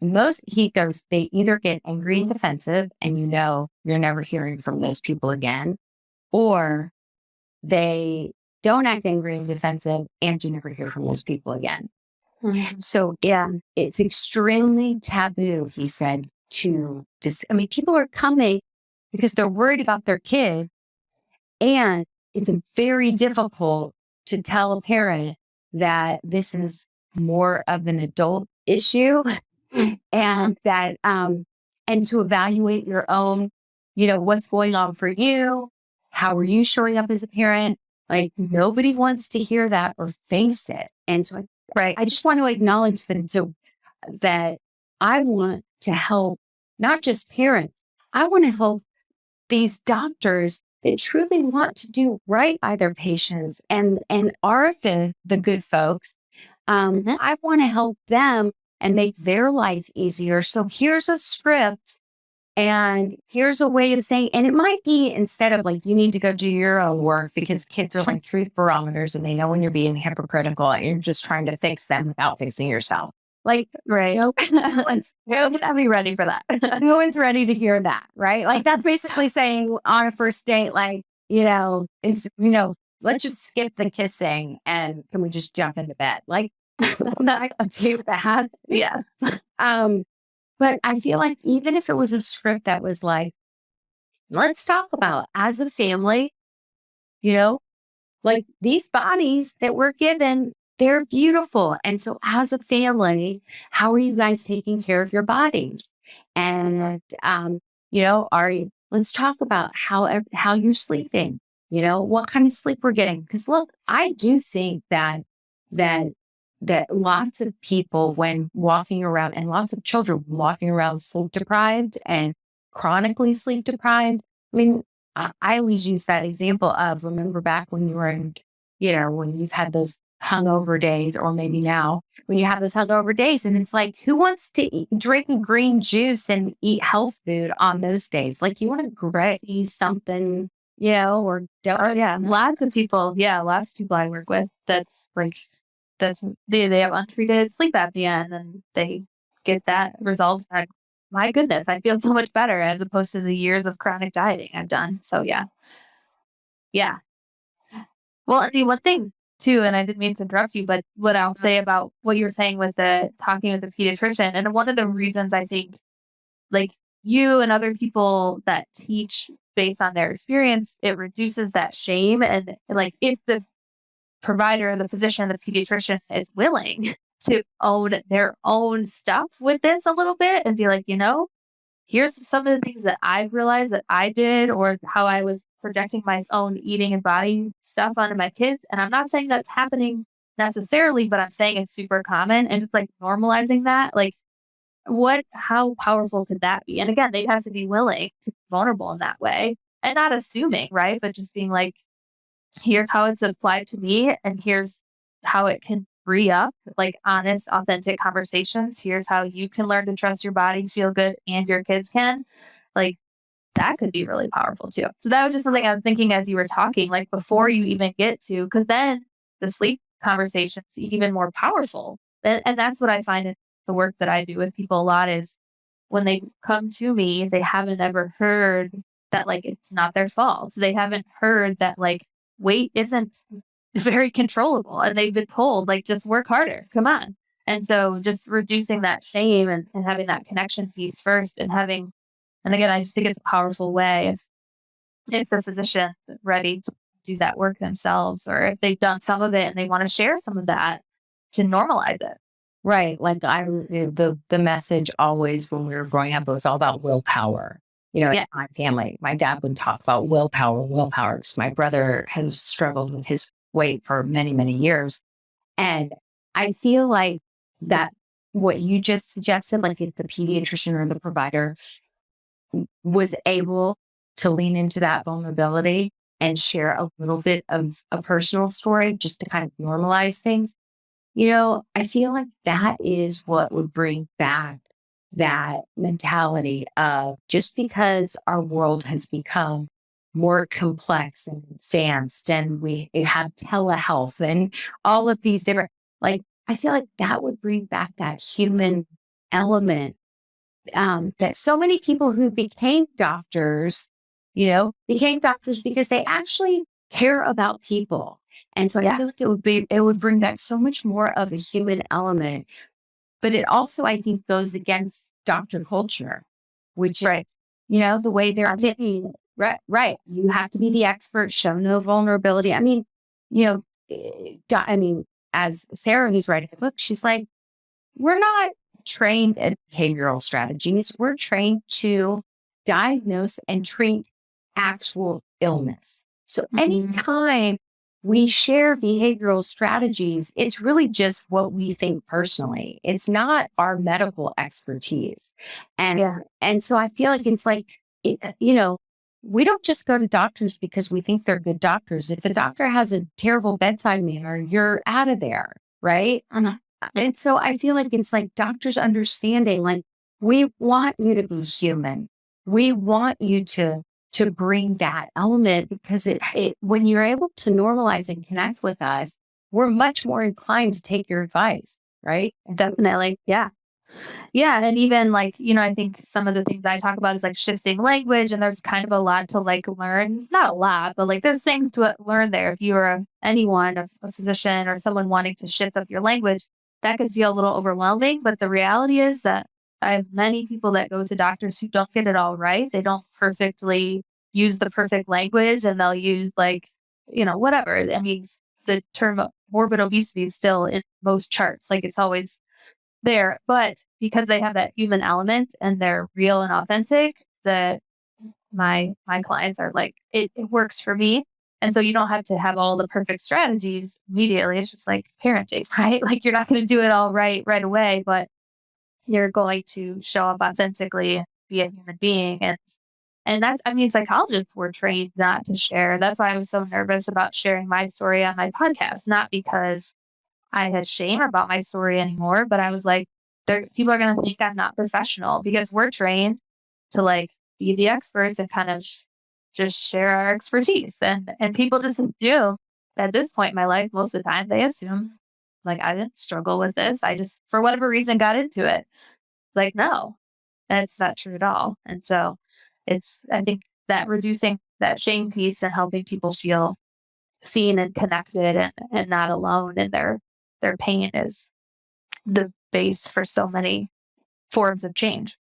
they either get angry and defensive and you're never hearing from those people again, or they don't act angry and defensive and you never hear from those people again. Mm-hmm. So it's extremely taboo, he said, people are coming because they're worried about their kid, and it's very difficult to tell a parent that this is more of an adult issue and that and to evaluate your own, what's going on for you. How are you showing up as a parent? Like nobody wants to hear that or face it. And so I just want to acknowledge that I want to help not just parents. I want to help these doctors that truly want to do right by their patients and are the good folks. I want to help them and make their life easier. So here's a script and here's a way of saying, and it might be instead of like, you need to go do your own work because kids are like truth barometers and they know when you're being hypocritical and you're just trying to fix them without fixing yourself. Like, right. Nobody's ready for that. No one's ready to hear that, right? Like that's basically saying on a first date, like, let's just skip the kissing and can we just jump into bed? Like, not do that. Yeah. But I feel like even if it was a script that was like, let's talk about as a family, like these bodies that we're given, they're beautiful. And so as a family, how are you guys taking care of your bodies? And, let's talk about how you're sleeping, what kind of sleep we're getting. Because look, I do think that lots of people when walking around and lots of children walking around sleep deprived and chronically sleep deprived. I mean, I always use that example of remember back when you were in, when you've had those hungover days, or maybe now when you have those hungover days, and it's like, who wants to drink a green juice and eat health food on those days? Like you want to graze something, or don't. Oh yeah, lots of people I work with they have untreated sleep apnea and then they get that resolved. And my goodness, I feel so much better as opposed to the years of chronic dieting I've done. So yeah. Well, and the one thing too, and I didn't mean to interrupt you, but what I'll say about what you're saying with the talking with the pediatrician, and one of the reasons I think like you and other people that teach based on their experience, it reduces that shame. And like if the provider, the physician, the pediatrician is willing to own their own stuff with this a little bit and be like, here's some of the things that I've realized that I did or how I was projecting my own eating and body stuff onto my kids. And I'm not saying that's happening necessarily, but I'm saying it's super common and just like normalizing that. Like how powerful could that be? And again, they have to be willing to be vulnerable in that way and not assuming, right? But just being like, here's how it's applied to me, and here's how it can free up like honest, authentic conversations. Here's how you can learn to trust your body, feel good, and your kids can. Like, that could be really powerful too. So that was just something I was thinking as you were talking, like before you even get to, because then the sleep conversation's even more powerful. And that's what I find in the work that I do with people a lot is when they come to me, they haven't ever heard that like it's not their fault. They haven't heard that like weight isn't very controllable. And they've been told like just work harder. Come on. And so just reducing that shame and having that connection piece first and again, I just think it's a powerful way if the physician's ready to do that work themselves, or if they've done some of it and they want to share some of that to normalize it. Right. Like the message always when we were growing up, it was all about willpower. In my family, my dad would talk about willpower, because my brother has struggled with his weight for many, many years. And I feel like that what you just suggested, like if the pediatrician or the provider was able to lean into that vulnerability and share a little bit of a personal story just to kind of normalize things, I feel like that is what would bring back that mentality of just because our world has become more complex and advanced and we have telehealth and all of these different, like, I feel like that would bring back that human element that so many people who became doctors because they actually care about people. And so I feel like it would bring back so much more of a human element. But it also, I think, goes against doctor culture, which is, the way they're thinking. Right. You have to be the expert, show no vulnerability. I mean, as Sarah, who's writing the book, she's like, we're not trained at behavioral strategies. We're trained to diagnose and treat actual illness. So anytime we share behavioral strategies, it's really just what we think personally. It's not our medical expertise. And so I feel like it's like, we don't just go to doctors because we think they're good doctors. If a doctor has a terrible bedside manner, you're out of there, right? And so I feel like it's like doctors understanding, like, we want you to be human. We want you to bring that element because it when you're able to normalize and connect with us, we're much more inclined to take your advice, right? Definitely. Yeah. Yeah. And even like, I think some of the things I talk about is like shifting language, and there's kind of a lot to like learn, not a lot, but like there's things to learn there. If you're anyone, a physician or someone wanting to shift up your language, that could feel a little overwhelming. But the reality is that I have many people that go to doctors who don't get it all right. They don't perfectly use the perfect language, and they'll use like, whatever. I mean, the term morbid obesity is still in most charts. Like it's always there, but because they have that human element and they're real and authentic, that my clients are like, it works for me. And so you don't have to have all the perfect strategies immediately. It's just like parenting, right? Like you're not going to do it all right away, but you're going to show up authentically, be a human being. And that's, psychologists were trained not to share. That's why I was so nervous about sharing my story on my podcast, not because I had shame about my story anymore, but I was like, people are going to think I'm not professional because we're trained to like be the experts and kind of just share our expertise. And people just assume at this point in my life, most of the time they assume like I didn't struggle with this. I just, for whatever reason, got into it. Like, no, that's not true at all. And so I think that reducing that shame piece and helping people feel seen and connected and not alone in their pain is the base for so many forms of change.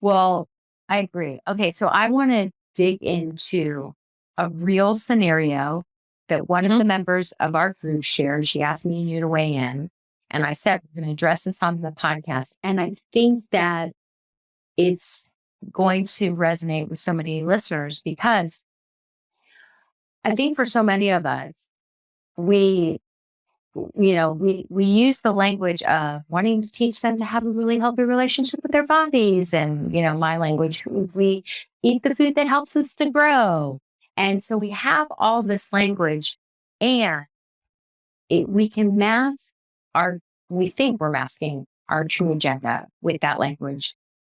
Well, I agree. Okay, so I want to dig into a real scenario that one of the members of our group shared. She asked me and you to weigh in. And I said, we're going to address this on the podcast. And I think that it's going to resonate with so many listeners because I think for so many of us, we we use the language of wanting to teach them to have a really healthy relationship with their bodies. And, my language, we eat the food that helps us to grow. And so we have all this language, and we can we think we're masking our true agenda with that language.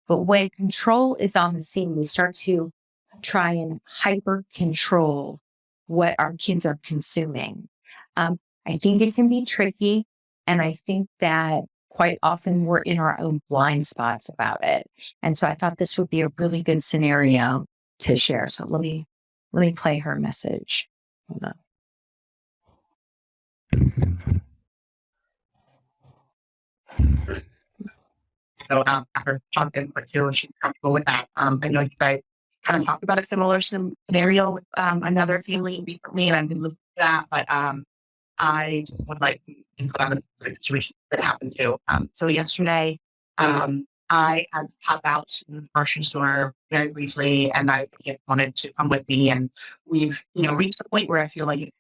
But when control is on the scene, we start to try and hyper control what our kids are consuming. I think it can be tricky. And I think that quite often we're in our own blind spots about it. And so I thought this would be a really good scenario to share. So let me play her message. Hold on. So after talking with you, and she's comfortable with that. I know you guys kind of talked about a similar scenario with another family recently, and I've been looking at that, but I just would like to input on the situation that happened too. So yesterday, I had to pop out to the grocery store very briefly, and I wanted to come with me, and we've reached the point where I feel like it's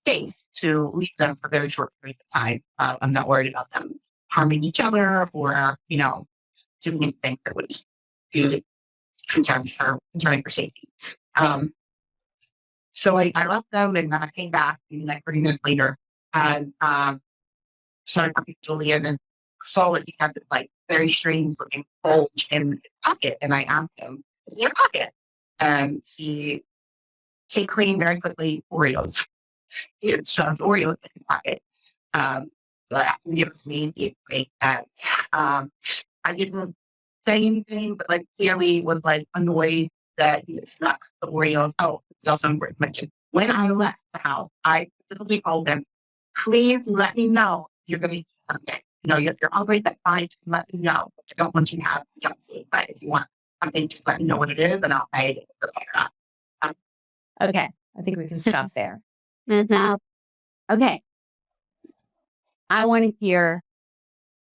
safe to leave them for a very short period of time. I'm not worried about them harming each other or doing anything that would be concerning for safety. So I left them, and I came back like 30 minutes later, and started talking to Julian, and saw that he had this like very strange looking bulge in his pocket. And I asked him, "In your pocket?" And he clean very quickly Oreos. He had shoved Oreos in his pocket. So I asked him to give it to me. He ate that. I didn't say anything, but like clearly was like annoyed that he snuck the Oreos. Oh, it's also important to mention. When I left the house, I specifically told him, "Please let me know you're going to eat something. You're always that fine. Just let me know. I don't want you to have junk food, but if you want something, just let me know what it is, and I'll pay it." Okay. I think we can stop there. Mm-hmm. Okay. I want to hear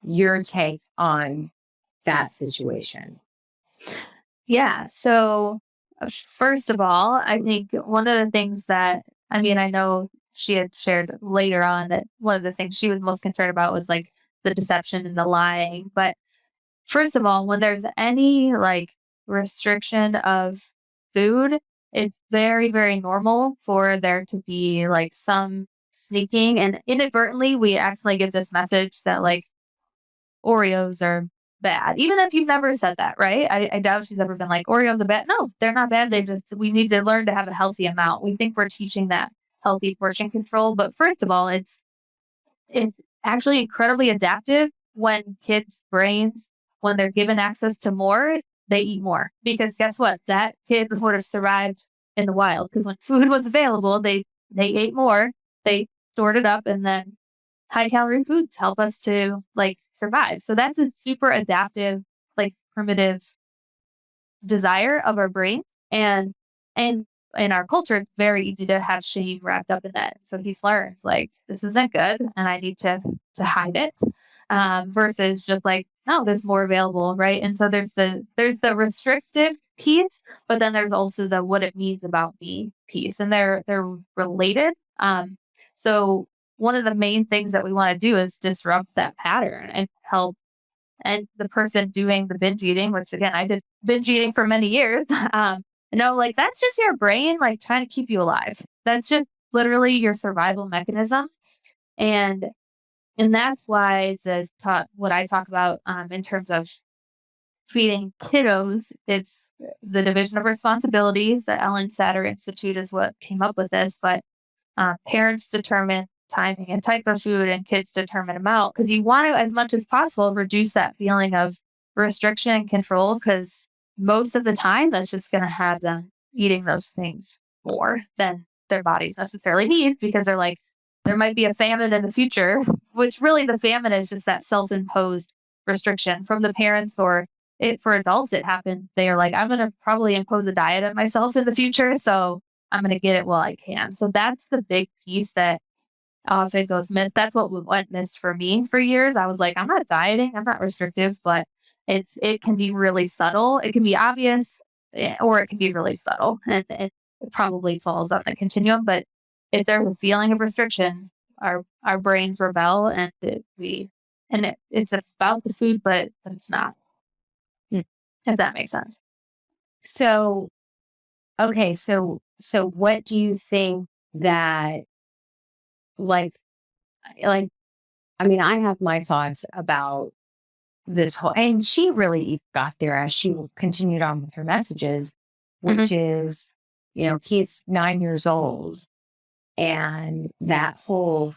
your take on that situation. Yeah. So first of all, I think one of the things that, I know she had shared later on that one of the things she was most concerned about was like the deception and the lying. But first of all, when there's any like restriction of food, it's very, very normal for there to be like some sneaking, and inadvertently we accidentally give this message that like Oreos are bad, even if you've never said that, right? I doubt she's ever been like, Oreos are bad. No, they're not bad. We need to learn to have a healthy amount. We think we're teaching that healthy portion control, but first of all, it's actually incredibly adaptive when kids' brains, when they're given access to more, they eat more, because guess what? That kid would have survived in the wild, because when food was available, they ate more, they stored it up, and then high calorie foods help us to like survive. So that's a super adaptive, like primitive desire of our brain. And in our culture, it's very easy to have shame wrapped up in that. So he's learned like, this isn't good and I need to hide it. Versus just like, no, there's more available. Right. And so there's the restrictive piece, but then there's also the what it means about me piece, and they're related. So one of the main things that we want to do is disrupt that pattern and help. And the person doing the binge eating, which again, I did binge eating for many years, like that's just your brain, like trying to keep you alive. That's just literally your survival mechanism. And that's why what I talk about in terms of feeding kiddos, it's the division of responsibilities. The Ellen Satter Institute is what came up with this, but parents determine timing and type of food, and kids determine amount, because you want to, as much as possible, reduce that feeling of restriction and control, because most of the time that's just going to have them eating those things more than their bodies necessarily need, because they're like, there might be a famine in the future, which really the famine is just that self-imposed restriction from the parents. For adults, it happens. They are like, I'm going to probably impose a diet on myself in the future, so I'm going to get it while I can. So that's the big piece that often goes missed. That's what went missed for me for years. I was like, I'm not dieting, I'm not restrictive, but it can be really subtle. It can be obvious, or it can be really subtle, and it probably falls on the continuum. But if there's a feeling of restriction, our brains rebel, and it's about the food, but it's not. Hmm. If that makes sense. So, okay. So what do you think that like, I mean, I have my thoughts about this whole, and she really got there as she continued on with her messages, which is, he's 9 years old, and that whole,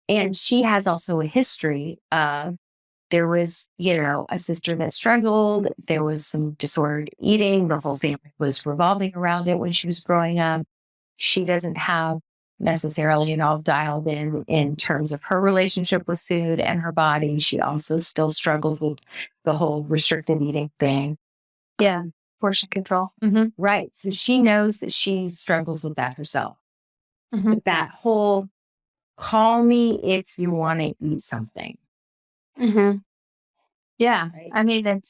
and she has also a history of, there was, a sister that struggled. There was some disordered eating. The whole family was revolving around it when she was growing up. She doesn't have necessarily it all dialed in terms of her relationship with food and her body. She also still struggles with the whole restricted eating thing. Yeah. Portion control. Right. So she knows that she struggles with that herself. But that whole, call me if you want to eat something. Yeah. Right. I mean, and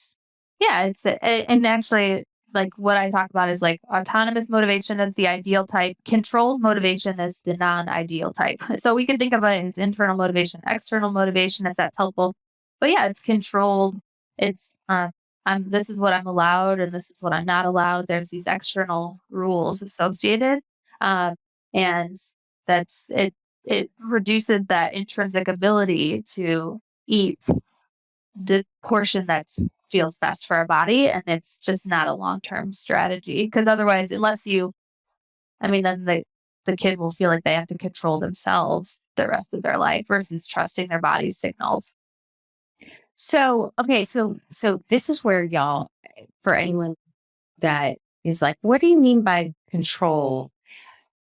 actually, like what I talk about is like autonomous motivation is the ideal type. Controlled motivation is the non-ideal type. So we can think of it as internal motivation, external motivation, if that's helpful. But yeah, it's controlled. It's, this is what I'm allowed and this is what I'm not allowed. There's these external rules associated. And that's it. It reduces that intrinsic ability to eat the portion that feels best for our body. And it's just not a long-term strategy, because otherwise, then the kid will feel like they have to control themselves the rest of their life versus trusting their body's signals. So, okay. So this is where y'all, for anyone that is like, what do you mean by control?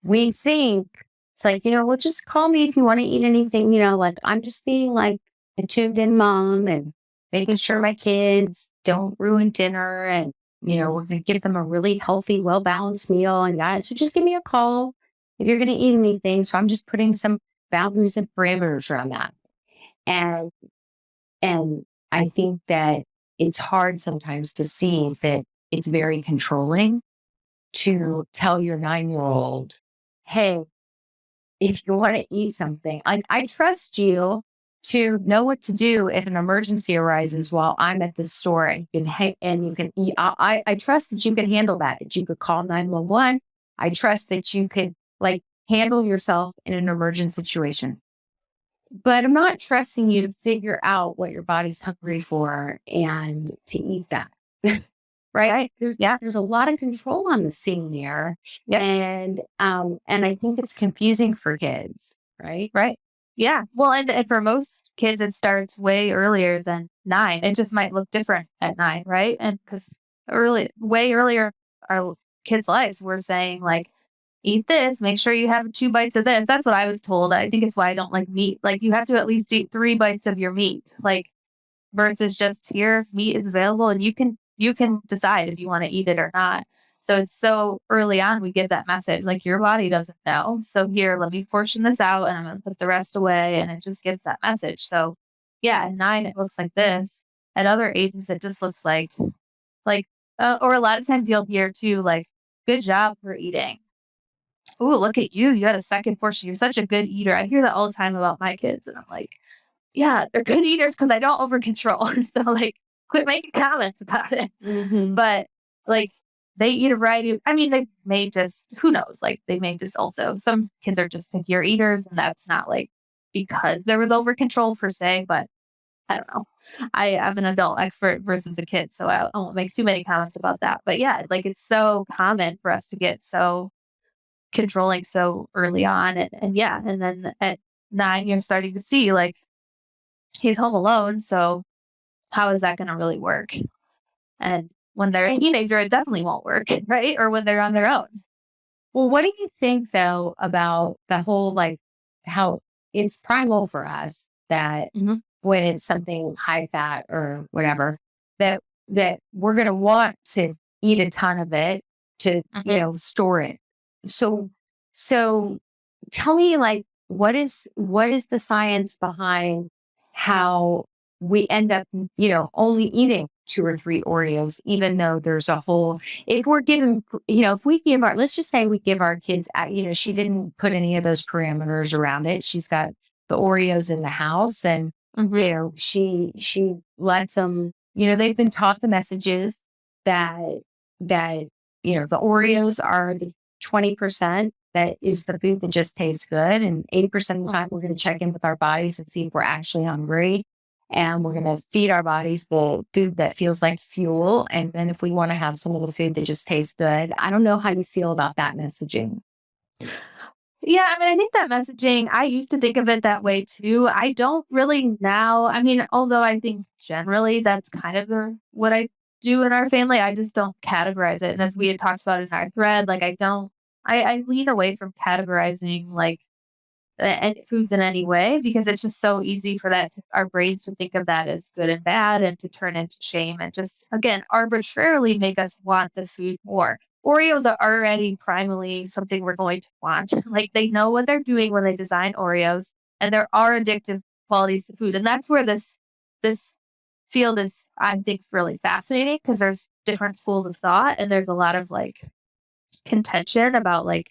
We think it's like, well, just call me if you want to eat anything, like I'm just being like a tuned in mom and making sure my kids don't ruin dinner. And, we're going to give them a really healthy, well-balanced meal. And guys, so just give me a call if you're going to eat anything. So I'm just putting some boundaries and parameters around that. And I think that it's hard sometimes to see that it's very controlling to tell your 9-year-old, hey, if you want to eat something, I trust you to know what to do if an emergency arises while I'm at the store, and you can eat. I trust that you can handle that you could call 911. I trust that you could handle yourself in an emergent situation. But I'm not trusting you to figure out what your body's hungry for and to eat that. Right? There's a lot of control on the scene there. Yep. And I think it's confusing for kids, right? Right. Yeah. Well, and for most kids, it starts way earlier than 9. It just might look different at 9, right? And because way earlier, our kids' lives, we're saying eat this, make sure you have 2 bites of this. That's what I was told. I think it's why I don't like meat. You have to at least eat 3 bites of your meat, versus just here, if meat is available and you can decide if you want to eat it or not. So it's so early on, we get that message, your body doesn't know. So here, let me portion this out and I'm going to put the rest away. And it just gives that message. So yeah, at 9, it looks like this. At other ages, it just looks or a lot of times you'll hear too, good job for eating. Oh, look at you. You had a second portion. You're such a good eater. I hear that all the time about my kids. And I'm like, yeah, they're good eaters because I don't over control. So quit making comments about it. But they eat a variety of, they may just, who knows, they may just also, some kids are just pickier eaters, and that's not because there was over control per se, but I don't know. I'm an adult expert versus a kid, so I won't make too many comments about that. But yeah, it's so common for us to get so controlling so early on. And yeah, and then at 9, you're starting to see he's home alone. So how is that going to really work? And when they're a teenager, it definitely won't work, right? Or when they're on their own. Well, what do you think though about the whole how it's primal for us that when it's something high fat or whatever, that we're going to want to eat a ton of it to store it. So tell me what is the science behind how we end up only eating 2 or 3 Oreos, even though there's a whole, if we're giving, if we give our, let's just say we give our kids, she didn't put any of those parameters around it. She's got the Oreos in the house and, she lets them, they've been taught the messages that, the Oreos are the 20% that is the food that just tastes good. And 80% of the time we're going to check in with our bodies and see if we're actually hungry. And we're going to feed our bodies the food that feels like fuel. And then if we want to have some of the food that just tastes good, I don't know how you feel about that messaging. Yeah, I mean, I think that messaging, I used to think of it that way too. I don't really now. I mean, although I think generally that's kind of what I do in our family, I just don't categorize it. And as we had talked about in our thread, like I lean away from categorizing like foods in any way, because it's just so easy for our brains to think of that as good and bad and to turn into shame and just, again, arbitrarily make us want the food more. Oreos are already primarily something we're going to want. Like, they know what they're doing when they design Oreos, and there are addictive qualities to food. And that's where this field is, I think, really fascinating, because there's different schools of thought, and there's a lot of like contention about like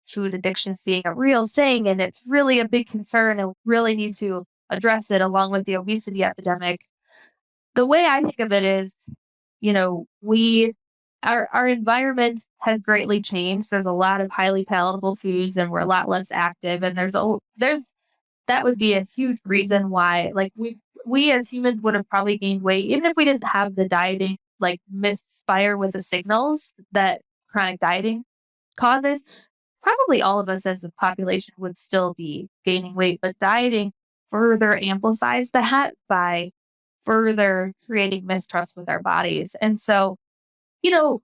food addiction being a real thing, and it's really a big concern, and we really need to address it along with the obesity epidemic. The way I think of it is, our environment has greatly changed. There's a lot of highly palatable foods, and we're a lot less active, and that would be a huge reason why, like, we as humans would have probably gained weight even if we didn't have the dieting like misfire with the signals that chronic dieting causes. Probably all of us as the population would still be gaining weight, but dieting further amplifies that by further creating mistrust with our bodies. And so, I'm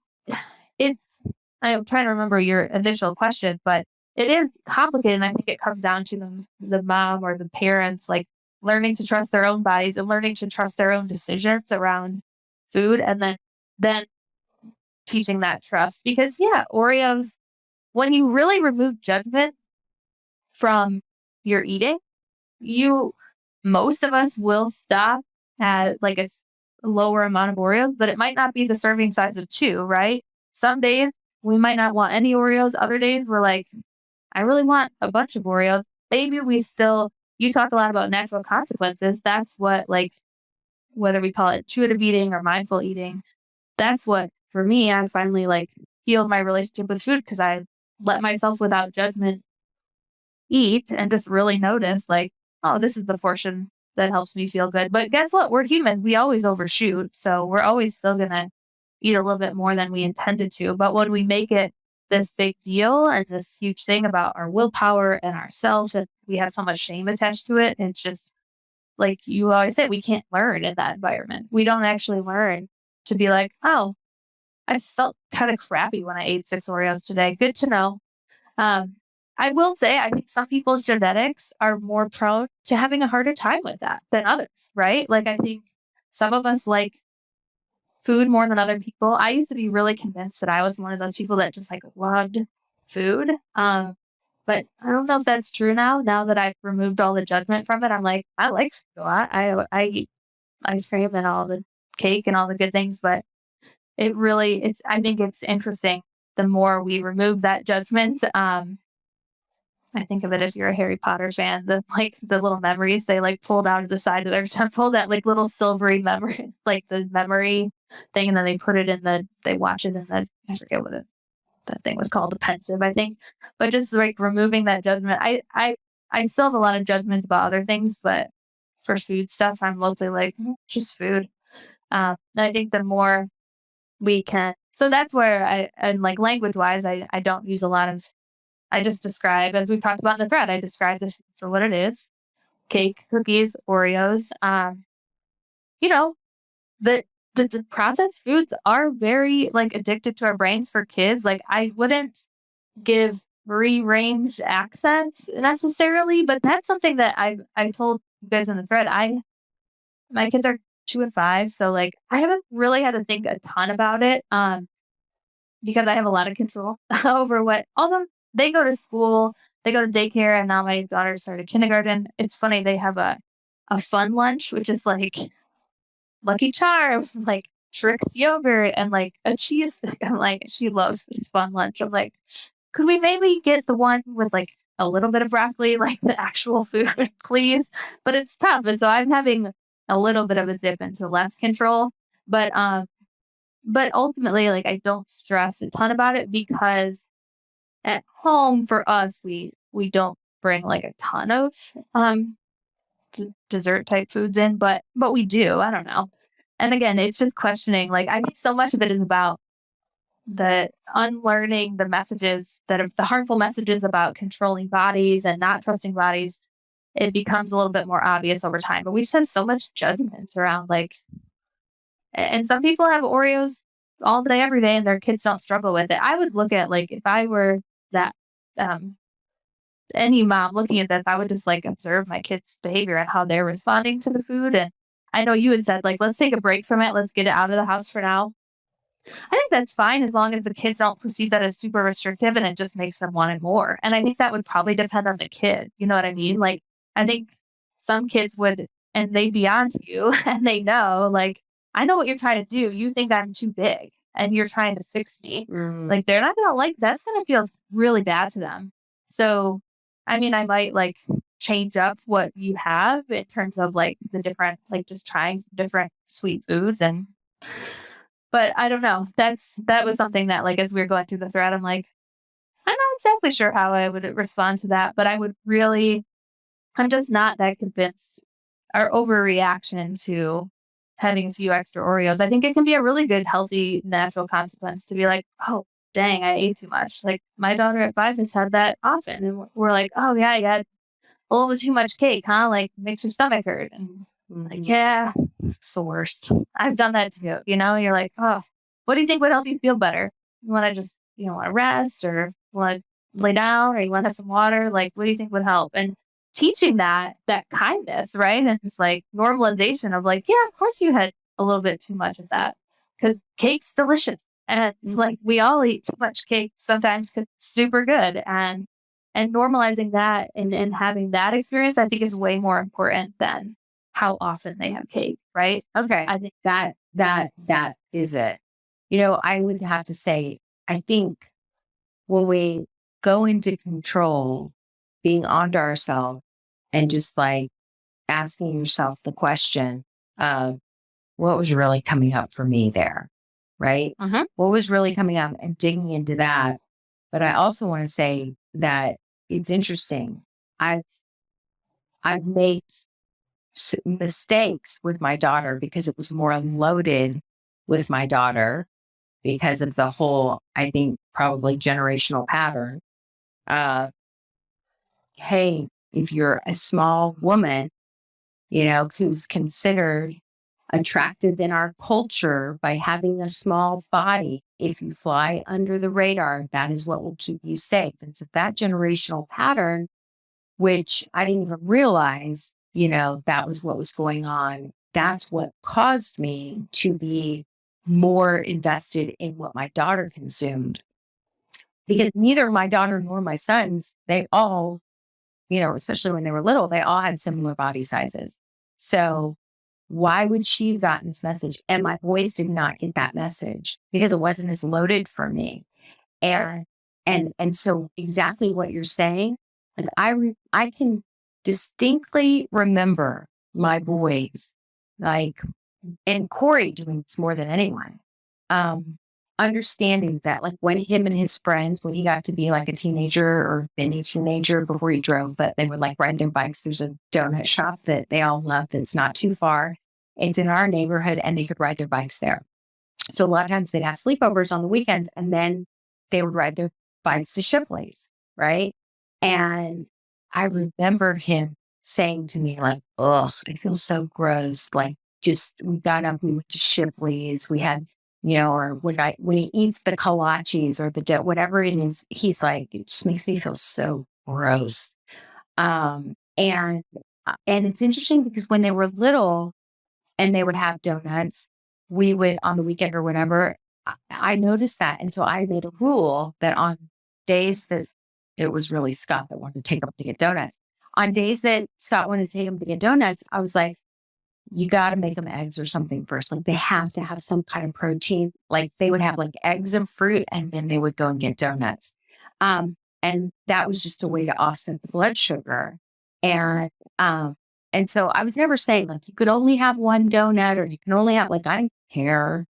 trying to remember your initial question, but it is complicated. And I think it comes down to the mom or the parents, like, learning to trust their own bodies and learning to trust their own decisions around food, and then teaching that trust. Because Oreos, when you really remove judgment from your eating, most of us will stop at like a lower amount of Oreos, but it might not be the serving size of 2, right? Some days we might not want any Oreos. Other days we're like, I really want a bunch of Oreos. Maybe you talk a lot about natural consequences. That's what, like, whether we call it intuitive eating or mindful eating, that's what, for me, I finally like healed my relationship with food, because I let myself without judgment eat and just really notice, like, oh, this is the portion that helps me feel good. But guess what? We're humans. We always overshoot. So we're always still going to eat a little bit more than we intended to. But when we make it this big deal and this huge thing about our willpower and ourselves, and we have so much shame attached to it, it's just like you always say, we can't learn in that environment. We don't actually learn to be like, oh, I felt kind of crappy when I ate 6 Oreos today. Good to know. I will say, I think some people's genetics are more prone to having a harder time with that than others, right? Like, I think some of us like food more than other people. I used to be really convinced that I was one of those people that just like loved food. But I don't know if that's true now that I've removed all the judgment from it. I'm like, I like food a lot. I eat ice cream and all the cake and all the good things, but I think it's interesting. The more we remove that judgment, I think of it as you're a Harry Potter fan, the little memories they like pulled out of the side of their temple, that like little silvery memory, like the memory thing. And then they put it they watch it in I forget what that thing was called, a pensive, I think. But just like removing that judgment. I still have a lot of judgments about other things, but for food stuff, I'm mostly like, just food. I think the more we can, so that's where and like language wise, I don't use a lot of, I just describe, as we talked about in the thread, I describe this for what it is: cake, cookies, Oreos. The processed foods are very like addictive to our brains for kids. Like, I wouldn't give rearranged accents necessarily, but that's something that I told you guys in the thread. My kids are 2 and 5, so like I haven't really had to think a ton about it, because I have a lot of control over although they go to school, they go to daycare, and now my daughter started kindergarten. It's funny, they have a fun lunch, which is like Lucky Charms, and like Trix yogurt and like a cheese stick. I'm like, she loves this fun lunch. I'm like, could we maybe get the one with like a little bit of broccoli, like the actual food, please? But it's tough. And so I'm having a little bit of a dip into less control. But ultimately, like I don't stress a ton about it because at home for us, we don't bring like a ton of dessert type foods in, but we do. I don't know. And again, it's just questioning. Like I think so much of it is about the unlearning the messages that are the harmful messages about controlling bodies and not trusting bodies. It becomes a little bit more obvious over time, but we just have so much judgment around like, and some people have Oreos all day, every day, and their kids don't struggle with it. I would look at like, if I were that, any mom looking at this, I would just like observe my kids' behavior and how they're responding to the food. And I know you had said like, let's take a break from it. Let's get it out of the house for now. I think that's fine as long as the kids don't perceive that as super restrictive and it just makes them want it more. And I think that would probably depend on the kid. You know what I mean? Like, I think some kids would, and they'd be on to you and they know, like, I know what you're trying to do. You think I'm too big and you're trying to fix me. Like, they're not going to like, that's going to feel really bad to them. So, I mean, I might like change up what you have in terms of like the different, like just trying some different sweet foods but I don't know. That was something that like, as we were going through the thread, I'm like, I'm not exactly sure how I would respond to that, but I'm just not that convinced. Our overreaction to having a few extra Oreos, I think it can be a really good, healthy, natural consequence to be like, oh, dang, I ate too much. Like my daughter at 5 has had that often. And we're like, oh yeah, you had a little bit too much cake, huh? Like makes your stomach hurt. And I'm like, yeah, it's the worst. I've done that too. You know, you're like, oh, what do you think would help you feel better? You want to just, want to rest or want to lay down or you want to have some water? Like, what do you think would help? And teaching that kindness, right? And just like normalization of like, yeah, of course you had a little bit too much of that because cake's delicious. And it's like, we all eat too much cake sometimes because it's super good. And normalizing that and having that experience, I think is way more important than how often they have cake, right? Okay. I think that is it. I would have to say, I think when we go into control, being onto ourselves and just like asking yourself the question of what was really coming up for me there, right? What was really coming up and digging into that. But I also want to say that it's interesting. I've made mistakes with my daughter because it was more loaded with my daughter because of the whole, I think, probably generational pattern. Hey, if you're a small woman, who's considered attractive in our culture by having a small body, if you fly under the radar, that is what will keep you safe. And so that generational pattern, which I didn't even realize, that was what was going on. That's what caused me to be more invested in what my daughter consumed. Because neither my daughter nor my sons, they all, especially when they were little, they all had similar body sizes. So why would she have gotten this message? And my boys did not get that message because it wasn't as loaded for me. And so exactly what you're saying, like I can distinctly remember my boys, like, and Corey doing this more than anyone, understanding that like when him and his friends, when he got to be like a teenager or mini teenager before he drove, but they would like ride their bikes. There's a donut shop that they all love that's not too far. It's in our neighborhood and they could ride their bikes there. So a lot of times they'd have sleepovers on the weekends and then they would ride their bikes to Shipley's, right? And I remember him saying to me like, oh, I feel so gross. Like just, we got up, we went to Shipley's, we had, or when he eats the kolaches or the whatever it is, he's like, it just makes me feel so gross. And it's interesting because when they were little and they would have donuts, we would on the weekend or whatever, I noticed that. And so I made a rule that on days that it was really Scott that wanted to take them to get donuts. On days that Scott wanted to take him to get donuts, I was like, you got to make them eggs or something first. Like they have to have some kind of protein. Like they would have like eggs and fruit, and then they would go and get donuts. And that was just a way to offset the blood sugar. And so I was never saying like you could only have one donut or you can only have like, I didn't care,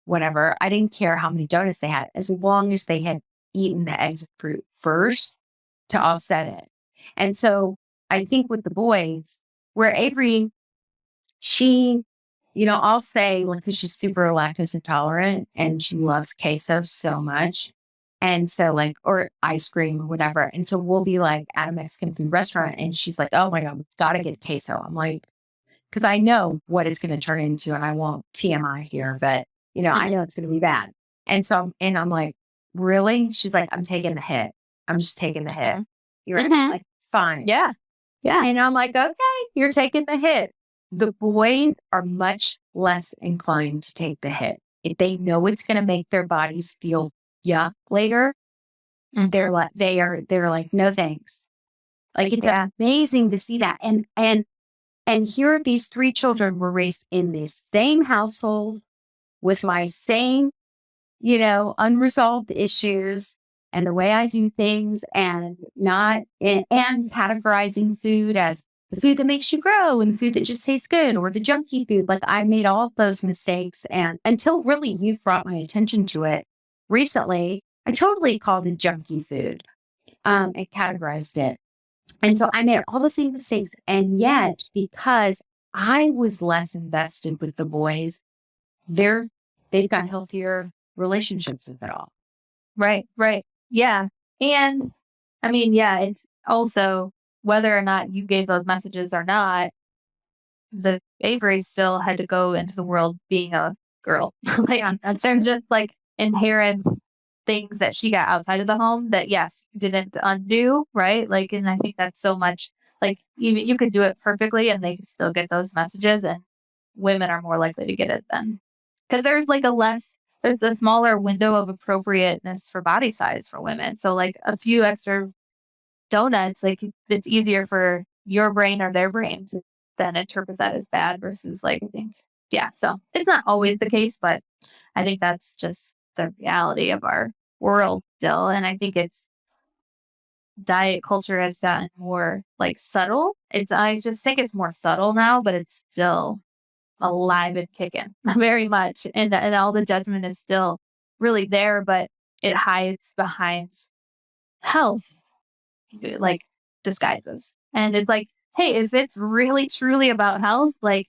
whatever. I didn't care how many donuts they had as long as they had eaten the eggs and fruit first to offset it. And so I think with the boys, where Avery, she, I'll say like, because she's super lactose intolerant and she loves queso so much. And so like, or ice cream or whatever. And so we'll be like at a Mexican food restaurant and she's like, oh my God, we've got to get queso. I'm like, because I know what it's going to turn into and I won't TMI here, but I know it's going to be bad. And so, I'm like, really? She's like, I'm taking the hit. I'm just taking the hit. You're like, it's fine. Yeah. Yeah. And I'm like, okay, you're taking the hit. The boys are much less inclined to take the hit. If they know it's going to make their bodies feel yuck later, they're like, no thanks. Like it's amazing to see that. And here these 3 children were raised in the same household with my same, unresolved issues and the way I do things and categorizing food as the food that makes you grow and the food that just tastes good or the junky food. Like I made all of those mistakes. And until really you've brought my attention to it recently, I totally called it junky food and categorized it. And so I made all the same mistakes. And yet, because I was less invested with the boys, they've got healthier relationships with it all. Right. Yeah. And I mean, yeah, it's also whether or not you gave those messages or not, the Avery still had to go into the world being a girl. There's just like inherent things that she got outside of the home that, yes, didn't undo. Right. Like, and I think that's so much like you could do it perfectly and they could still get those messages, and women are more likely to get it then. Because there's a smaller window of appropriateness for body size for women. So like a few extra donuts, like it's easier for your brain or their brain to then interpret that as bad versus like, I think, yeah. So it's not always the case, but I think that's just the reality of our world still. And I think diet culture has gotten more like subtle. I just think it's more subtle now, but it's still alive and kicking very much. And all the judgment is still really there, but it hides behind health, like disguises. And it's like, hey, if it's really truly about health, like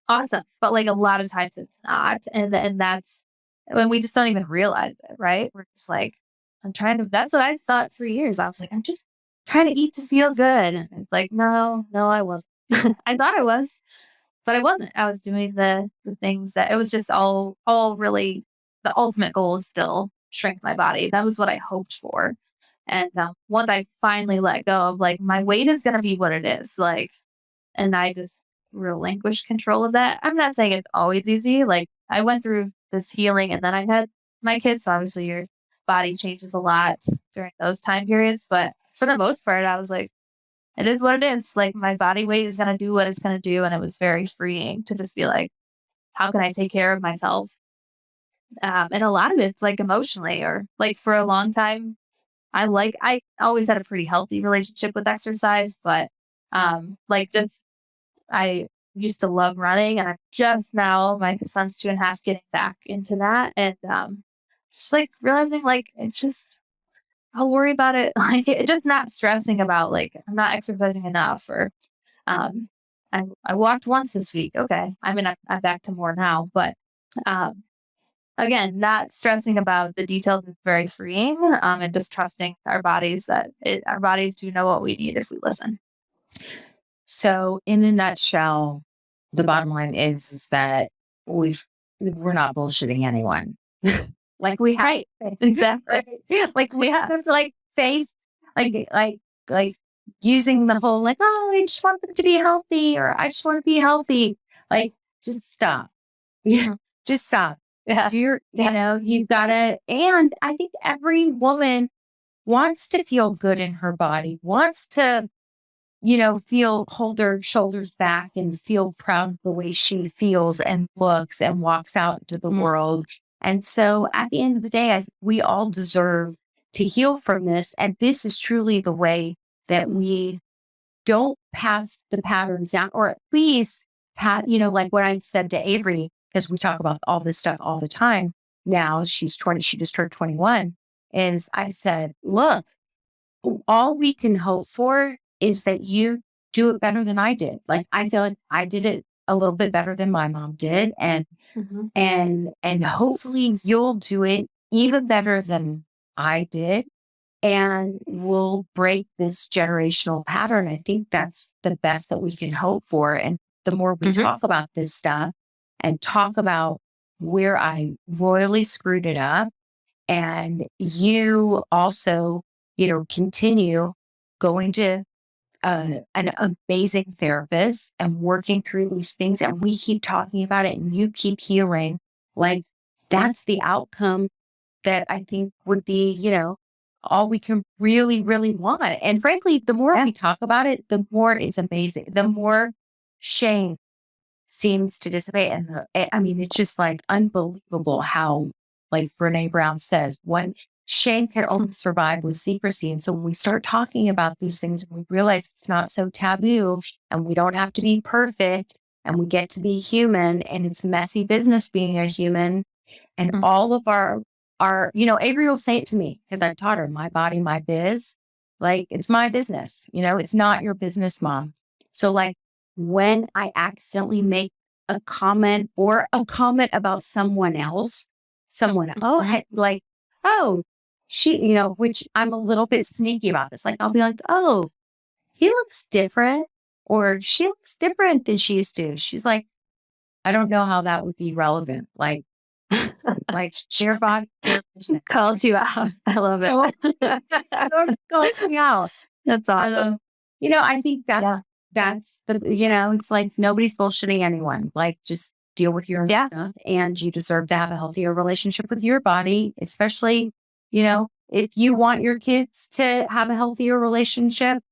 awesome. But like a lot of times it's not. And that's when we just don't even realize it, right? We're just like, that's what I thought for years. I was like, I'm just trying to eat to feel good. And it's like, no, I wasn't. I thought I was. But I wasn't. I was doing the things that it was just all really the ultimate goal is still shrink my body. That was what I hoped for. And once I finally let go of like my weight is going to be what it is, like, and I just relinquished control of that. I'm not saying it's always easy. Like I went through this healing and then I had my kids. So obviously your body changes a lot during those time periods. But for the most part, I was like, it is what it is. Like my body weight is going to do what it's going to do. And it was very freeing to just be like, how can I take care of myself? And a lot of it's like emotionally or like for a long time, I always had a pretty healthy relationship with exercise, but I used to love running and I'm just now, my son's 2.5 getting back into that. And just like realizing like, it's just, I'll worry about it. Like just not stressing about like, I'm not exercising enough or, I walked once this week. Okay. I mean, I'm back to more now, but, again, not stressing about the details is very freeing, and just trusting our bodies our bodies do know what we need if we listen. So in a nutshell, the bottom line is that we're not bullshitting anyone. Like we have, right. Exactly. Like we have to like face, like using the whole, like, oh, I just want them to be healthy or I just want to be healthy. Like, just stop. Yeah. Just stop. Yeah. You've got to, and I think every woman wants to feel good in her body, wants to hold her shoulders back and feel proud of the way she feels and looks and walks out into the world. And so at the end of the day, we all deserve to heal from this. And this is truly the way that we don't pass the patterns down, or at least, like what I said to Avery, because we talk about all this stuff all the time. Now she's 20, she just turned 21. Is I said, look, all we can hope for is that you do it better than I did. Like, I feel like I did it a little bit better than my mom did. And, and hopefully you'll do it even better than I did. And we'll break this generational pattern. I think that's the best that we can hope for. And the more we talk about this stuff and talk about where I royally screwed it up, and you also, continue going to an amazing therapist and working through these things, and we keep talking about it and you keep healing, like that's the outcome that I think would be, all we can really, really want. And frankly, the more we talk about it, the more it's amazing. The more shame seems to dissipate. And it's just like unbelievable how, like Brene Brown says, when shame can only survive with secrecy. And so when we start talking about these things, we realize it's not so taboo and we don't have to be perfect and we get to be human, and it's messy business being a human. And all of our, Avery will say it to me because I've taught her, my body, my biz, like it's my business, it's not your business, Mom. So like when I accidentally make a comment about someone else, she, which I'm a little bit sneaky about this. Like, I'll be like, oh, he looks different, or she looks different than she used to. She's like, I don't know how that would be relevant. Like share body Calls you out. I love it. Calls me out. That's awesome. I think that's the, it's like nobody's bullshitting anyone. Like, just deal with your own stuff, and you deserve to have a healthier relationship with your body, especially, if you want your kids to have a healthier relationship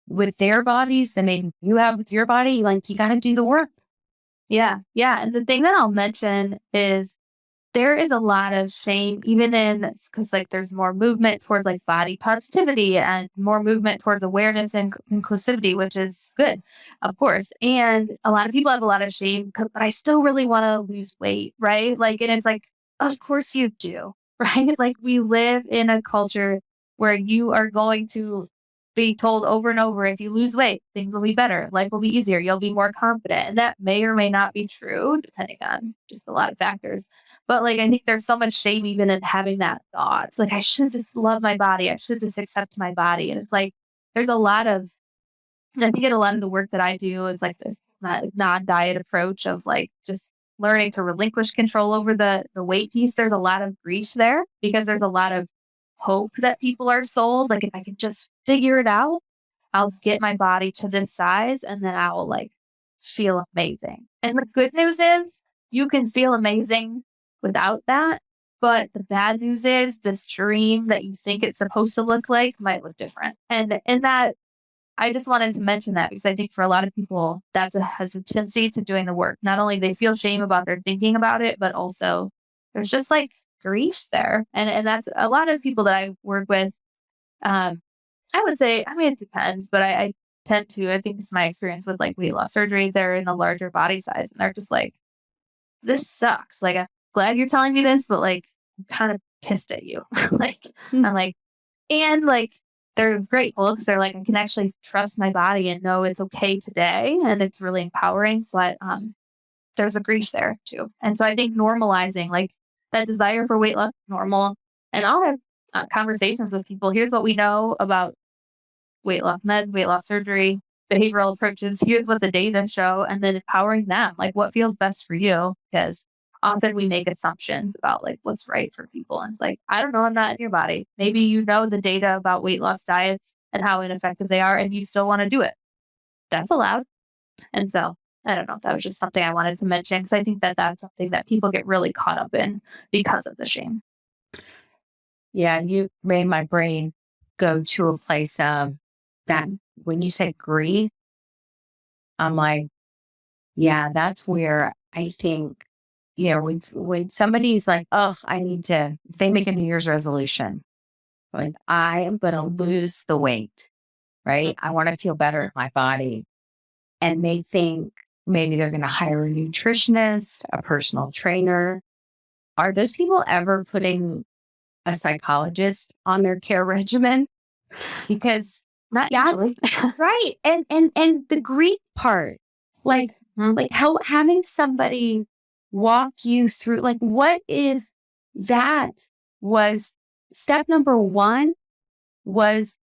with their bodies than maybe you have with your body. Like, you got to do the work. Yeah. Yeah. And the thing that I'll mention is there is a lot of shame, even because like there's more movement towards like body positivity and more movement towards awareness and inclusivity, which is good, of course. And a lot of people have a lot of shame, but I still really want to lose weight, right? Like, and it's like, of course you do, right? Like, we live in a culture where you are going to be told over and over, if you lose weight, things will be better, life will be easier, you'll be more confident. And that may or may not be true, depending on just a lot of factors. But like, I think there's so much shame even in having that thought. It's like, I should just love my body. I should just accept my body. And it's like, there's a lot of, I think in a lot of the work that I do, it's like this non-diet approach of like just learning to relinquish control over the weight piece. There's a lot of grief there because there's a lot of hope that people are sold. Like, if I can just figure it out, I'll get my body to this size and then I will like feel amazing. And the good news is you can feel amazing without that. But the bad news is this dream that you think it's supposed to look like might look different. And in that, I just wanted to mention that because I think for a lot of people, that's a hesitancy to doing the work. Not only they feel shame about their thinking about it, but also there's just like grief there. And that's a lot of people that I work with. I would say, it depends, but I tend to, I think it's my experience with like weight loss surgery. They're in a larger body size and they're just like, this sucks. Like, I'm glad you're telling me this, but like, I'm kind of pissed at you. Like, I'm like, and like, they're grateful because they're like, I can actually trust my body and know it's okay today. And it's really empowering, but there's a grief there too. And so I think normalizing like that desire for weight loss is normal. And I'll have conversations with people. Here's what we know about weight loss meds, weight loss surgery, behavioral approaches. Here's what the data show, and then empowering them, like what feels best for you. Because often we make assumptions about like what's right for people. And it's like, I don't know, I'm not in your body. Maybe you know the data about weight loss diets and how ineffective they are, and you still want to do it. That's allowed. And so I don't know. That was just something I wanted to mention because I think that that's something that people get really caught up in because of the shame. Yeah, you made my brain go to a place of that when you say grief, I'm like, yeah, that's where I think, when somebody's like, oh, if they make a New Year's resolution, like, I am going to lose the weight, right? I want to feel better in my body. And they think maybe they're going to hire a nutritionist, a personal trainer. Are those people ever putting a psychologist on their care regimen? Because Not that's usually. right. And the grief part, like how having somebody walk you through, like, what if that was step number one, was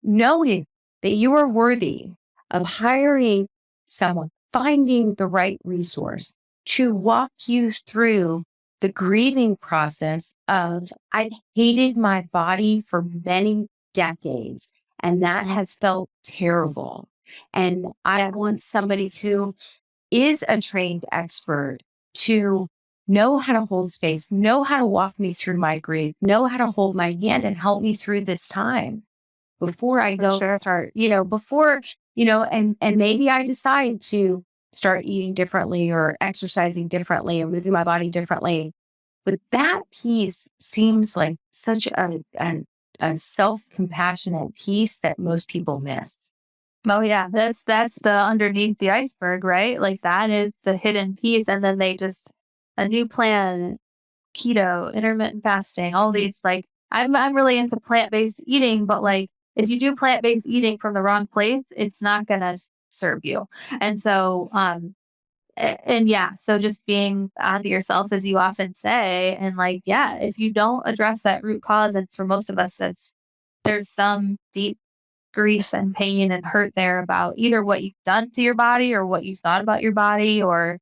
knowing that you are worthy of hiring someone, finding the right resource to walk you through the grieving process of, I've hated my body for many decades, and that has felt terrible. And I want somebody who is a trained expert to know how to hold space, know how to walk me through my grief, know how to hold my hand and help me through this time before I go start, and maybe I decide to start eating differently or exercising differently or moving my body differently. But that piece seems like such a self-compassionate piece that most people miss. Oh yeah, that's the underneath the iceberg, right? Like that is the hidden piece, and then they just a new plan, keto, intermittent fasting, all these. Like I'm really into plant-based eating, but like if you do plant-based eating from the wrong place, it's not gonna serve you. And so so just being onto yourself, as you often say, and like if you don't address that root cause, and for most of us, there's some deep grief and pain and hurt there about either what you've done to your body or what you thought about your body or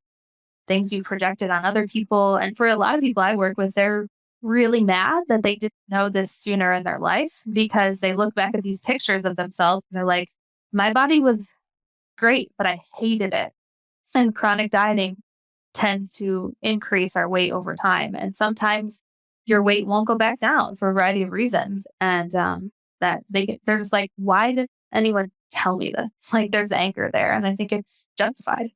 things you projected on other people. And for a lot of people I work with, they're really mad that they didn't know this sooner in their life, because they look back at these pictures of themselves and they're like, my body was great, but I hated it. And chronic dieting tends to increase our weight over time. And sometimes your weight won't go back down for a variety of reasons. And they're just like, why did anyone tell me this? It's like there's anger there, and I think it's justified.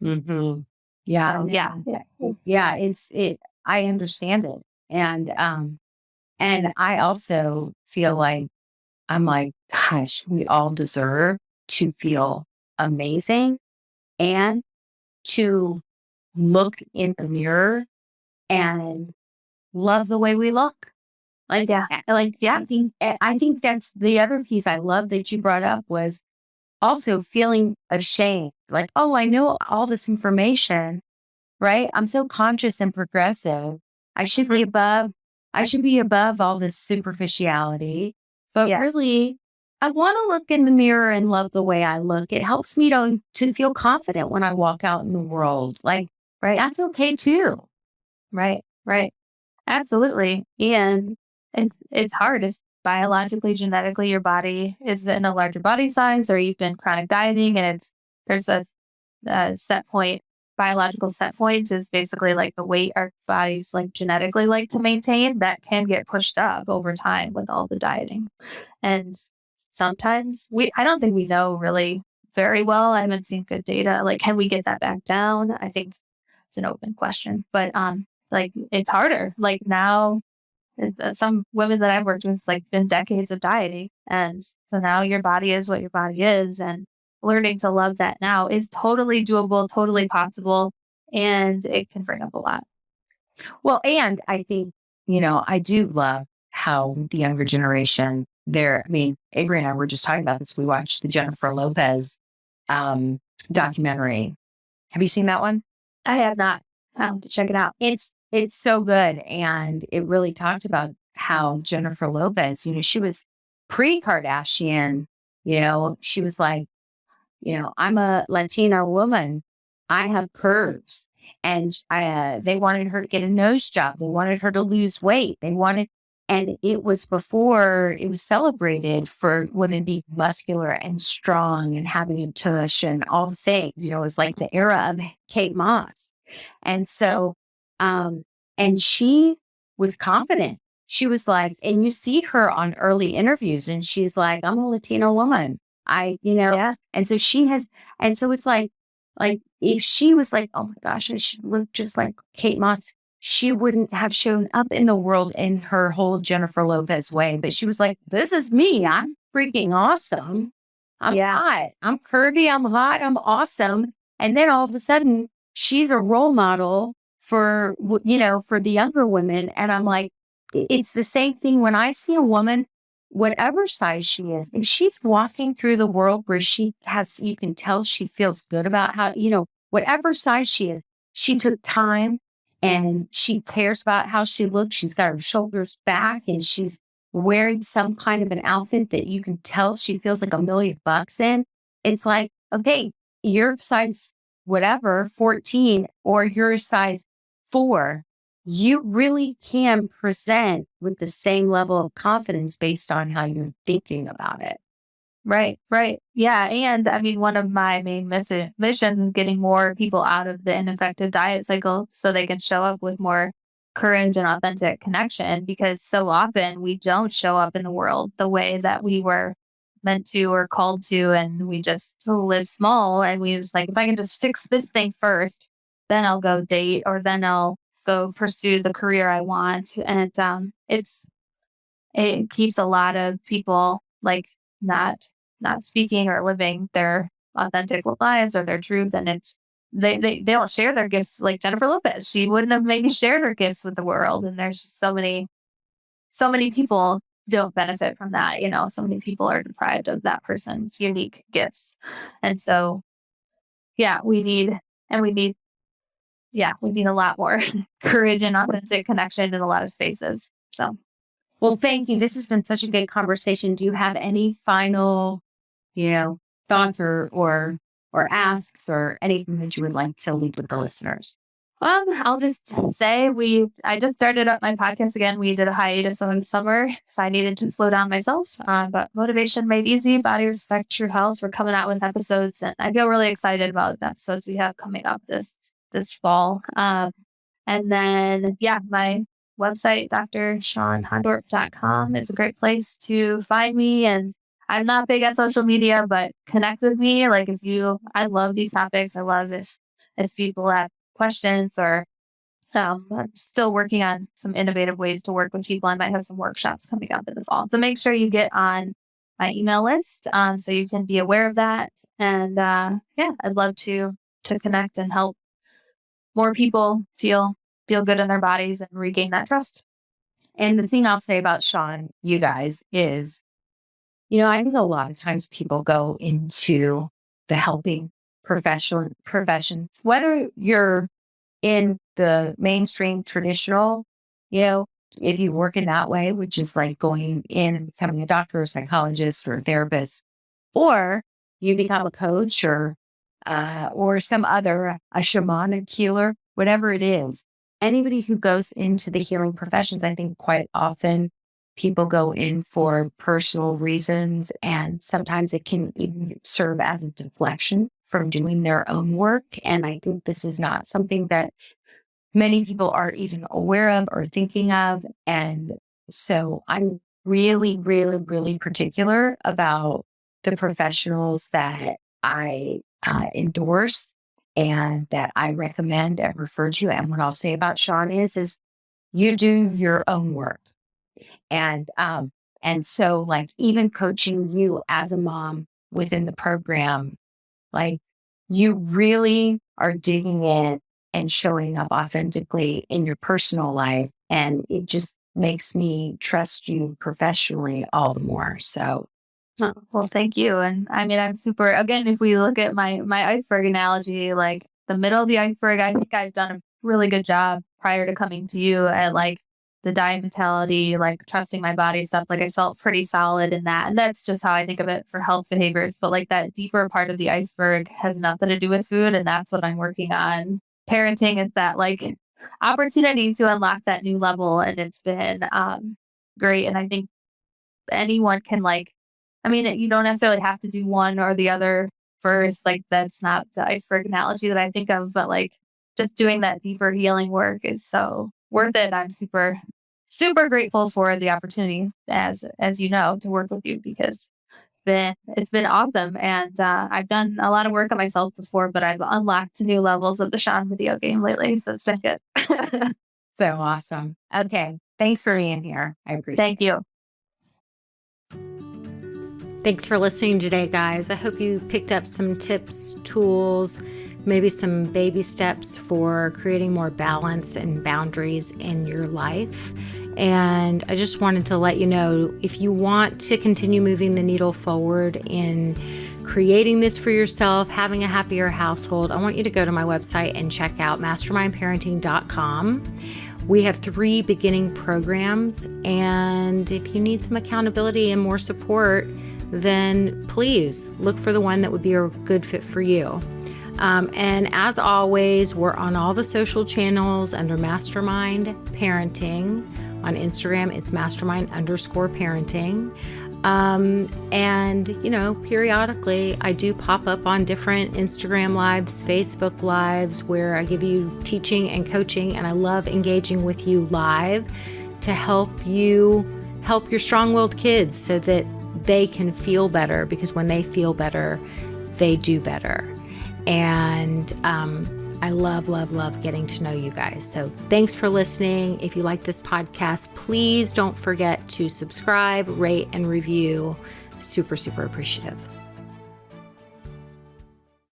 Mm-hmm. Yeah, So, I understand it, and I also feel like I'm like, gosh, we all deserve to feel amazing and to look in the mirror and love the way we look. I think that's the other piece I love that you brought up, was also feeling ashamed. Like, oh, I know all this information, right? I'm so conscious and progressive. I should be above all this superficiality. But really, I want to look in the mirror and love the way I look. It helps me to feel confident when I walk out in the world. Like, right, that's okay too. Right. Absolutely. And it's hard. It's biologically, genetically, your body is in a larger body size, or you've been chronic dieting, and there's a set point. Biological set point is basically like the weight our bodies like genetically like to maintain that can get pushed up over time with all the dieting. And sometimes I don't think we know really very well. I haven't seen good data. Like, can we get that back down? I think it's an open question, but like it's harder. Like now, some women that I've worked with, it's like been decades of dieting. And so now your body is what your body is. And learning to love that now is totally doable, totally possible. And it can bring up a lot. Well, and I think, I do love how the younger generation Avery and I were just talking about this. We watched the Jennifer Lopez documentary. Have you seen that one? I have not. I'll have to check it out. It's so good. And it really talked about how Jennifer Lopez, she was pre-Kardashian, she was like, I'm a Latina woman. I have curves. And they wanted her to get a nose job. They wanted her to lose weight. And it was before it was celebrated for women being muscular and strong and having a tush and all the things. It was like the era of Kate Moss. And so, and she was confident. She was like, and you see her on early interviews and she's like, I'm a Latino woman. Yeah. And so she has, and so it's like if she was like, oh my gosh, I should look just like Kate Moss, she wouldn't have shown up in the world in her whole Jennifer Lopez way. But she was like, this is me. I'm freaking awesome. I'm Yeah. hot. I'm curvy. I'm hot. I'm awesome. And then all of a sudden, she's a role model for, for the younger women. And I'm like, it's the same thing when I see a woman, whatever size she is, if she's walking through the world where you can tell she feels good about how, whatever size she is, she took time and she cares about how she looks. She's got her shoulders back and she's wearing some kind of an outfit that you can tell she feels like $1,000,000 in. It's like, okay, you're size whatever, 14, or you're a size 4. You really can present with the same level of confidence based on how you're thinking about it. Right. Yeah. And I mean, one of my main missions is getting more people out of the ineffective diet cycle so they can show up with more courage and authentic connection, because so often we don't show up in the world the way that we were meant to or called to. And we just live small and we just like, if I can just fix this thing first, then I'll go date, or then I'll go pursue the career I want. And it keeps a lot of people like not speaking or living their authentic lives or their truth. And they don't share their gifts like Jennifer Lopez. She wouldn't have maybe shared her gifts with the world. And there's just so many people don't benefit from that. So many people are deprived of that person's unique gifts. And so, yeah, we need a lot more courage and authentic connection in a lot of spaces. So, well, thank you. This has been such a good conversation. Do you have any final, thoughts or asks or anything that you would like to leave with the listeners? I'll just say I just started up my podcast again. We did a hiatus over the summer, so I needed to slow down myself. But Motivation Made Easy, Body Respect, True Health, we're coming out with episodes, and I feel really excited about the episodes we have coming up this fall. And then, my website, drshawnhondorp.com, is a great place to find me. And I'm not big at social media, but connect with me. Like I love these topics. I love if people have questions, or I'm still working on some innovative ways to work with people. I might have some workshops coming up in the fall. So make sure you get on my email list so you can be aware of that. And I'd love to connect and help more people feel good in their bodies and regain that trust. And the thing I'll say about Shawn, you guys, is, I think a lot of times people go into the helping professions, whether you're in the mainstream traditional, if you work in that way, which is like going in and becoming a doctor or psychologist or a therapist, or you become a coach or some other, a shamanic healer, whatever it is. Anybody who goes into the healing professions, I think quite often people go in for personal reasons, and sometimes it can even serve as a deflection from doing their own work. And I think this is not something that many people are even aware of or thinking of. And so I'm really, really, really particular about the professionals that I endorse and that I recommend and refer to. And what I'll say about Shawn is you do your own work. And so like even coaching you as a mom within the program, like you really are digging in and showing up authentically in your personal life. And it just makes me trust you professionally all the more. So. Well, thank you. And I mean, I'm super, again, if we look at my iceberg analogy, like the middle of the iceberg, I think I've done a really good job prior to coming to you at like the diet mentality, like trusting my body stuff. Like I felt pretty solid in that. And that's just how I think of it for health behaviors. But like that deeper part of the iceberg has nothing to do with food. And that's what I'm working on. Parenting is that like opportunity to unlock that new level. And it's been great. And I think anyone can you don't necessarily have to do one or the other first. Like that's not the iceberg analogy that I think of, but like just doing that deeper healing work is so worth it. I'm super, super grateful for the opportunity, as you know, to work with you, because it's it's been awesome. And I've done a lot of work on myself before, but I've unlocked new levels of the Shawn video game lately. So it's been good. So awesome. Okay. Thanks for being here. I appreciate it. Thank you. Thanks for listening today, guys. I hope you picked up some tips, tools, maybe some baby steps for creating more balance and boundaries in your life. And I just wanted to let you know, if you want to continue moving the needle forward in creating this for yourself, having a happier household, I want you to go to my website and check out mastermindparenting.com. We have 3 beginning programs, and if you need some accountability and more support, then please look for the one that would be a good fit for you. And as always, we're on all the social channels under Mastermind Parenting. On Instagram, it's mastermind_parenting. And, periodically I do pop up on different Instagram lives, Facebook lives, where I give you teaching and coaching, and I love engaging with you live to help you help your strong-willed kids so that they can feel better, because when they feel better, they do better. And I love getting to know you guys. So thanks for listening. If you like this podcast, please don't forget to subscribe, rate, and review. Super, super appreciative.